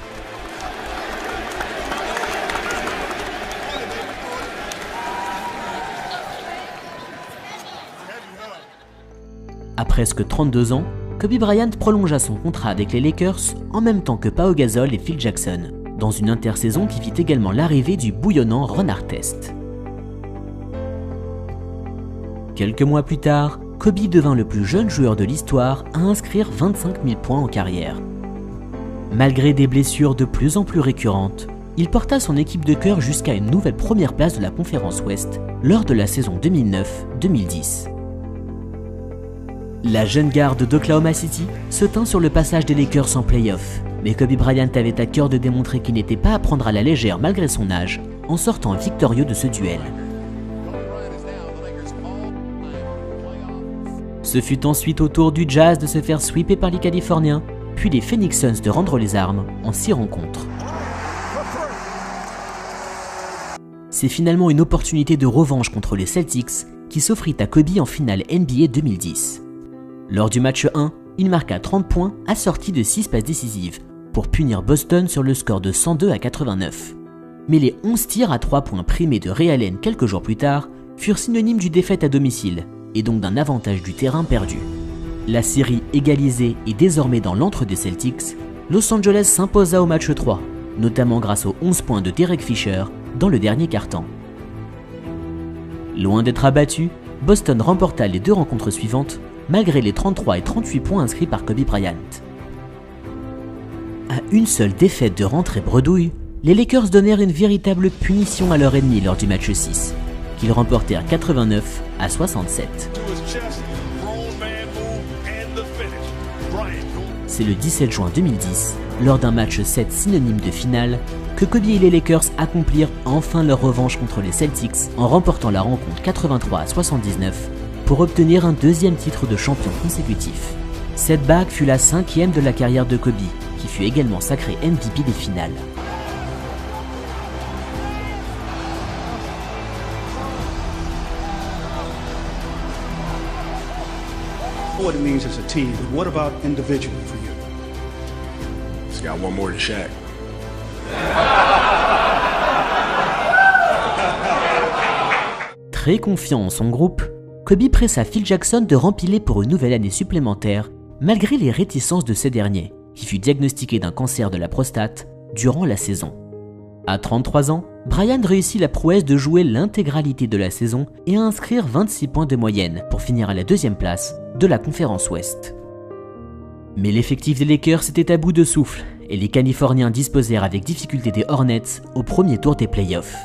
À presque 32 ans, Kobe Bryant prolongea son contrat avec les Lakers en même temps que Pau Gasol et Phil Jackson, dans une intersaison qui vit également l'arrivée du bouillonnant Ron Artest. Quelques mois plus tard, Kobe devint le plus jeune joueur de l'histoire à inscrire 25 000 points en carrière. Malgré des blessures de plus en plus récurrentes, il porta son équipe de cœur jusqu'à une nouvelle première place de la conférence Ouest lors de la saison 2009-2010. La jeune garde d'Oklahoma City se tint sur le passage des Lakers en play-off, mais Kobe Bryant avait à cœur de démontrer qu'il n'était pas à prendre à la légère malgré son âge, en sortant victorieux de ce duel. Ce fut ensuite au tour du Jazz de se faire sweeper par les Californiens, puis les Phoenix Suns de rendre les armes en 6 rencontres. C'est finalement une opportunité de revanche contre les Celtics qui s'offrit à Kobe en finale NBA 2010. Lors du match 1, il marqua 30 points assortis de 6 passes décisives pour punir Boston sur le score de 102-89. Mais les 11 tirs à 3 points primés de Ray Allen quelques jours plus tard furent synonymes d'une défaite à domicile et donc d'un avantage du terrain perdu. La série égalisée et désormais dans l'antre des Celtics, Los Angeles s'imposa au match 3, notamment grâce aux 11 points de Derek Fisher dans le dernier quart-temps. Loin d'être abattu, Boston remporta les 2 rencontres suivantes, malgré les 33 et 38 points inscrits par Kobe Bryant. À une seule défaite de rentrée bredouille, les Lakers donnèrent une véritable punition à leur ennemi lors du match 6, qu'ils remportèrent 89-67. C'est le 17 juin 2010, lors d'un match 7 synonyme de finale, que Kobe et les Lakers accomplirent enfin leur revanche contre les Celtics en remportant la rencontre 83-79 pour obtenir un 2e titre de champion consécutif. Cette bague fut la 5e de la carrière de Kobe, qui fut également sacré MVP des finales. What it means as a team, but what about individually for you? He's got one more than Shaq. Très confiant en son groupe, Kobe pressa Phil Jackson de rempiler pour une nouvelle année supplémentaire, malgré les réticences de ce dernier, qui fut diagnostiqué d'un cancer de la prostate durant la saison. À 33 ans, Bryant réussit la prouesse de jouer l'intégralité de la saison et à inscrire 26 points de moyenne pour finir à la 2e place de la conférence Ouest. Mais l'effectif des Lakers était à bout de souffle et les Californiens disposèrent avec difficulté des Hornets au premier tour des playoffs.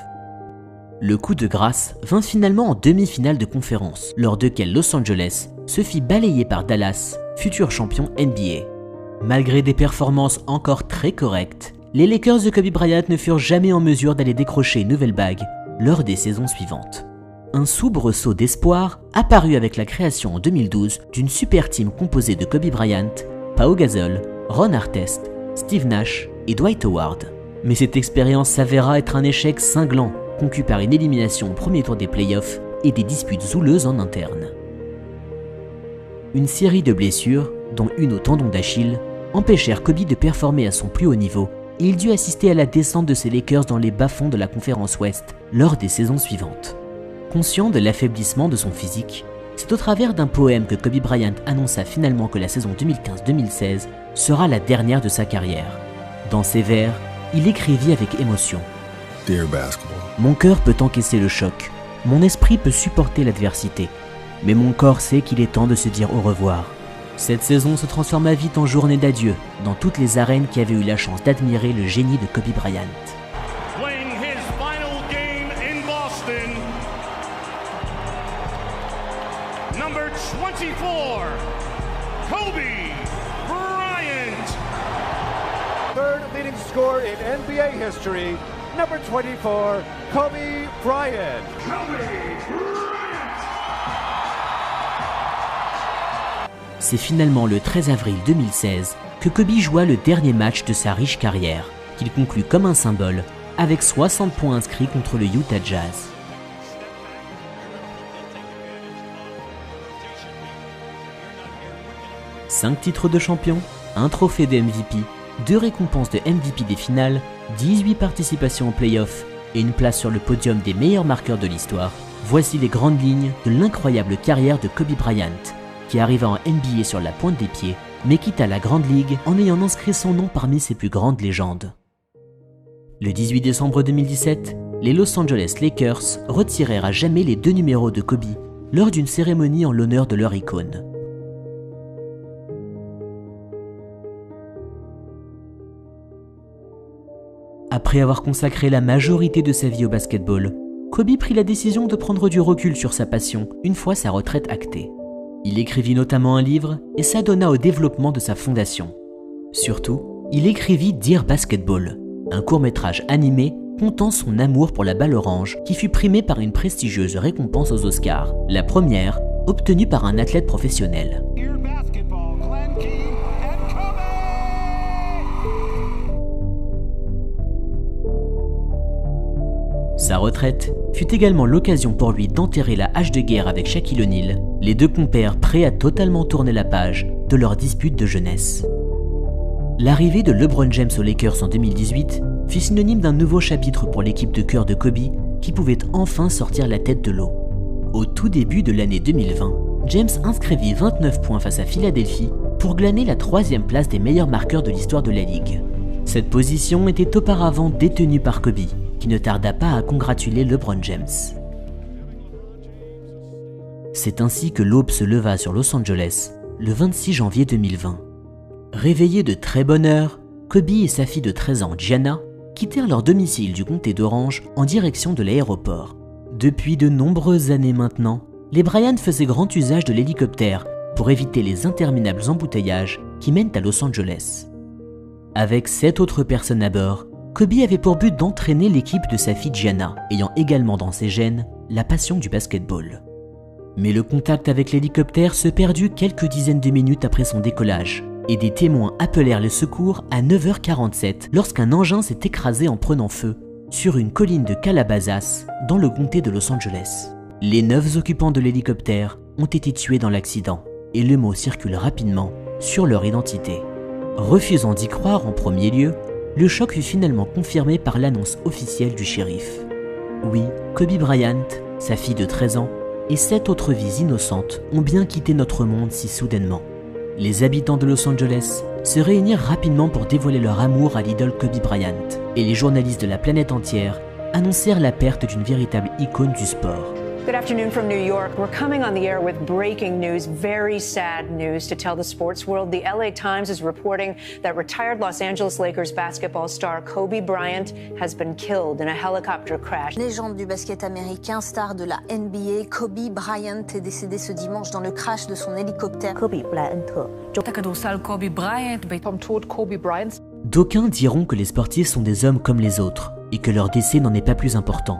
Le coup de grâce vint finalement en demi-finale de conférence, lors duquel Los Angeles se fit balayer par Dallas, futur champion NBA. Malgré des performances encore très correctes, les Lakers de Kobe Bryant ne furent jamais en mesure d'aller décrocher une nouvelle bague lors des saisons suivantes. Un soubresaut d'espoir apparut avec la création en 2012 d'une super team composée de Kobe Bryant, Pau Gasol, Ron Artest, Steve Nash et Dwight Howard. Mais cette expérience s'avéra être un échec cinglant, conclu par une élimination au premier tour des playoffs et des disputes houleuses en interne. Une série de blessures, dont une au tendon d'Achille, empêchèrent Kobe de performer à son plus haut niveau et il dut assister à la descente de ses Lakers dans les bas-fonds de la conférence Ouest lors des saisons suivantes. Conscient de l'affaiblissement de son physique, c'est au travers d'un poème que Kobe Bryant annonça finalement que la saison 2015-2016 sera la dernière de sa carrière. Dans ses vers, il écrivit avec émotion « Dear basketball. Mon cœur peut encaisser le choc, mon esprit peut supporter l'adversité, mais mon corps sait qu'il est temps de se dire au revoir. Cette saison se transforma vite en journée d'adieu dans toutes les arènes qui avaient eu la chance d'admirer le génie de Kobe Bryant. Playing his final game in Boston, number 24, Kobe Bryant. Third leading scorer in NBA history, number 24, Kobe Bryant. C'est finalement le 13 avril 2016 que Kobe joua le dernier match de sa riche carrière, qu'il conclut comme un symbole, avec 60 points inscrits contre le Utah Jazz. Cinq titres de champion, un trophée de MVP, 2 récompenses de MVP des finales, 18 participations aux playoffs et une place sur le podium des meilleurs marqueurs de l'histoire. Voici les grandes lignes de l'incroyable carrière de Kobe Bryant, qui arriva en NBA sur la pointe des pieds, mais quitta la Grande Ligue en ayant inscrit son nom parmi ses plus grandes légendes. Le 18 décembre 2017, les Los Angeles Lakers retirèrent à jamais les 2 numéros de Kobe lors d'une cérémonie en l'honneur de leur icône. Après avoir consacré la majorité de sa vie au basketball, Kobe prit la décision de prendre du recul sur sa passion une fois sa retraite actée. Il écrivit notamment un livre et s'adonna au développement de sa fondation. Surtout, il écrivit Dear Basketball, un court-métrage animé contant son amour pour la balle orange qui fut primé par une prestigieuse récompense aux Oscars, la première obtenue par un athlète professionnel. Sa retraite fut également l'occasion pour lui d'enterrer la hache de guerre avec Shaquille O'Neal, les deux compères prêts à totalement tourner la page de leur dispute de jeunesse. L'arrivée de LeBron James aux Lakers en 2018 fut synonyme d'un nouveau chapitre pour l'équipe de cœur de Kobe qui pouvait enfin sortir la tête de l'eau. Au tout début de l'année 2020, James inscrivit 29 points face à Philadelphie pour glaner la 3e place des meilleurs marqueurs de l'histoire de la Ligue. Cette position était auparavant détenue par Kobe, qui ne tarda pas à congratuler LeBron James. C'est ainsi que l'aube se leva sur Los Angeles le 26 janvier 2020. Réveillés de très bonne heure, Kobe et sa fille de 13 ans, Gianna, quittèrent leur domicile du comté d'Orange en direction de l'aéroport. Depuis de nombreuses années maintenant, les Bryant faisaient grand usage de l'hélicoptère pour éviter les interminables embouteillages qui mènent à Los Angeles. Avec 7 autres personnes à bord, Kobe avait pour but d'entraîner l'équipe de sa fille Gianna, ayant également dans ses gènes la passion du basketball. Mais le contact avec l'hélicoptère se perdut quelques dizaines de minutes après son décollage, et des témoins appelèrent les secours à 9h47 lorsqu'un engin s'est écrasé en prenant feu sur une colline de Calabasas dans le comté de Los Angeles. Les 9 occupants de l'hélicoptère ont été tués dans l'accident, et le mot circule rapidement sur leur identité. Refusant d'y croire en premier lieu, le choc fut finalement confirmé par l'annonce officielle du shérif. Oui, Kobe Bryant, sa fille de 13 ans, et 7 autres vies innocentes ont bien quitté notre monde si soudainement. Les habitants de Los Angeles se réunirent rapidement pour dévoiler leur amour à l'idole Kobe Bryant, et les journalistes de la planète entière annoncèrent la perte d'une véritable icône du sport. Good afternoon from New York. We're coming on the air with breaking news, very sad news to tell the sports world. The LA Times is reporting that retired Los Angeles Lakers basketball star Kobe Bryant has been killed in a helicopter crash. Légende du basket américain, star de la NBA, Kobe Bryant est décédé ce dimanche dans le crash de son hélicoptère. Kobe Bryant. D'aucuns diront que les sportifs sont des hommes comme les autres et que leur décès n'en est pas plus important.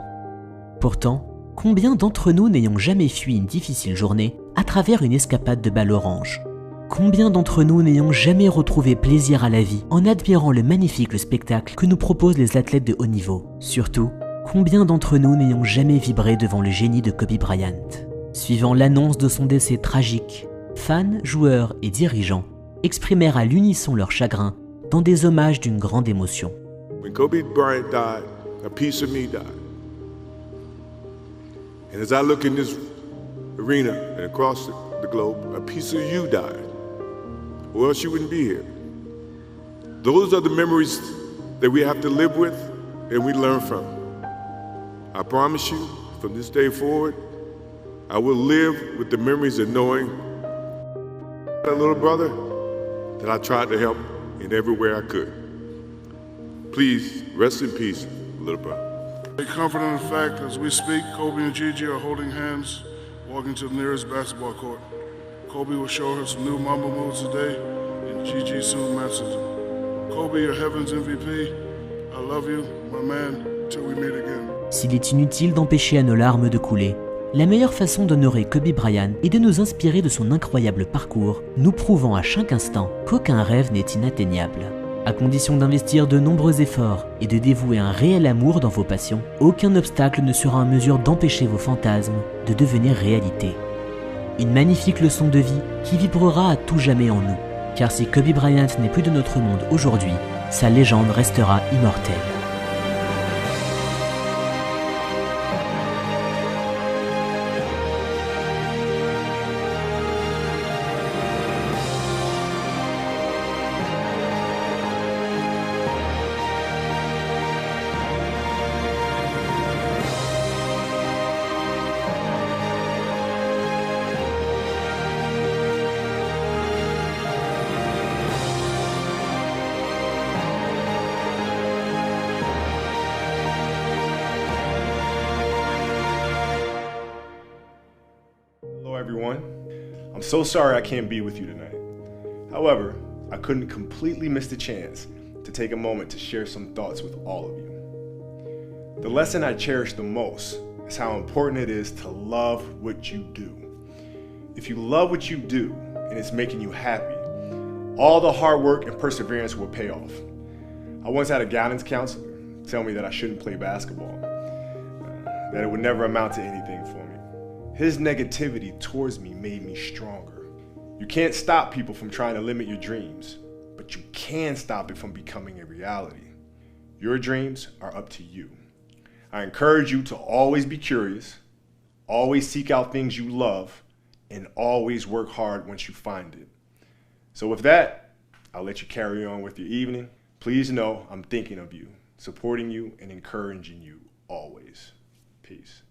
Pourtant, combien d'entre nous n'ayons jamais fui une difficile journée à travers une escapade de balle orange? Combien d'entre nous n'ayons jamais retrouvé plaisir à la vie en admirant le magnifique spectacle que nous proposent les athlètes de haut niveau? Surtout, combien d'entre nous n'ayons jamais vibré devant le génie de Kobe Bryant? Suivant l'annonce de son décès tragique, fans, joueurs et dirigeants exprimèrent à l'unisson leur chagrin dans des hommages d'une grande émotion. When Kobe Bryant died, a piece of me died. And as I look in this arena and across the globe, a piece of you died, or else you wouldn't be here. Those are the memories that we have to live with and we learn from. I promise you, from this day forward, I will live with the memories of knowing that little brother that I tried to help in every way I could. Please, rest in peace, little brother. Confident in the fact, as we speak, Kobe and Gigi are holding hands, walking to the nearest basketball court. Kobe will show her some new Mamba moves today, and Gigi soon matches them. Kobe, your heaven's MVP. I love you, my man, till we meet again. S'il est inutile d'empêcher à nos larmes de couler, la meilleure façon d'honorer Kobe Bryant est de nous inspirer de son incroyable parcours, nous prouvant à chaque instant qu'aucun rêve n'est inatteignable. À condition d'investir de nombreux efforts et de dévouer un réel amour dans vos passions, aucun obstacle ne sera en mesure d'empêcher vos fantasmes de devenir réalité. Une magnifique leçon de vie qui vibrera à tout jamais en nous, car si Kobe Bryant n'est plus de notre monde aujourd'hui, sa légende restera immortelle. Everyone. I'm so sorry I can't be with you tonight. However, I couldn't completely miss the chance to take a moment to share some thoughts with all of you. The lesson I cherish the most is how important it is to love what you do. If you love what you do and it's making you happy, all the hard work and perseverance will pay off. I once had a guidance counselor tell me that I shouldn't play basketball. that it would never amount to anything for me. His negativity towards me made me stronger. You can't stop people from trying to limit your dreams, but you can stop it from becoming a reality. Your dreams are up to you. I encourage you to always be curious, always seek out things you love, and always work hard once you find it. So with that, I'll let you carry on with your evening. Please know I'm thinking of you, supporting you, and encouraging you always. Peace.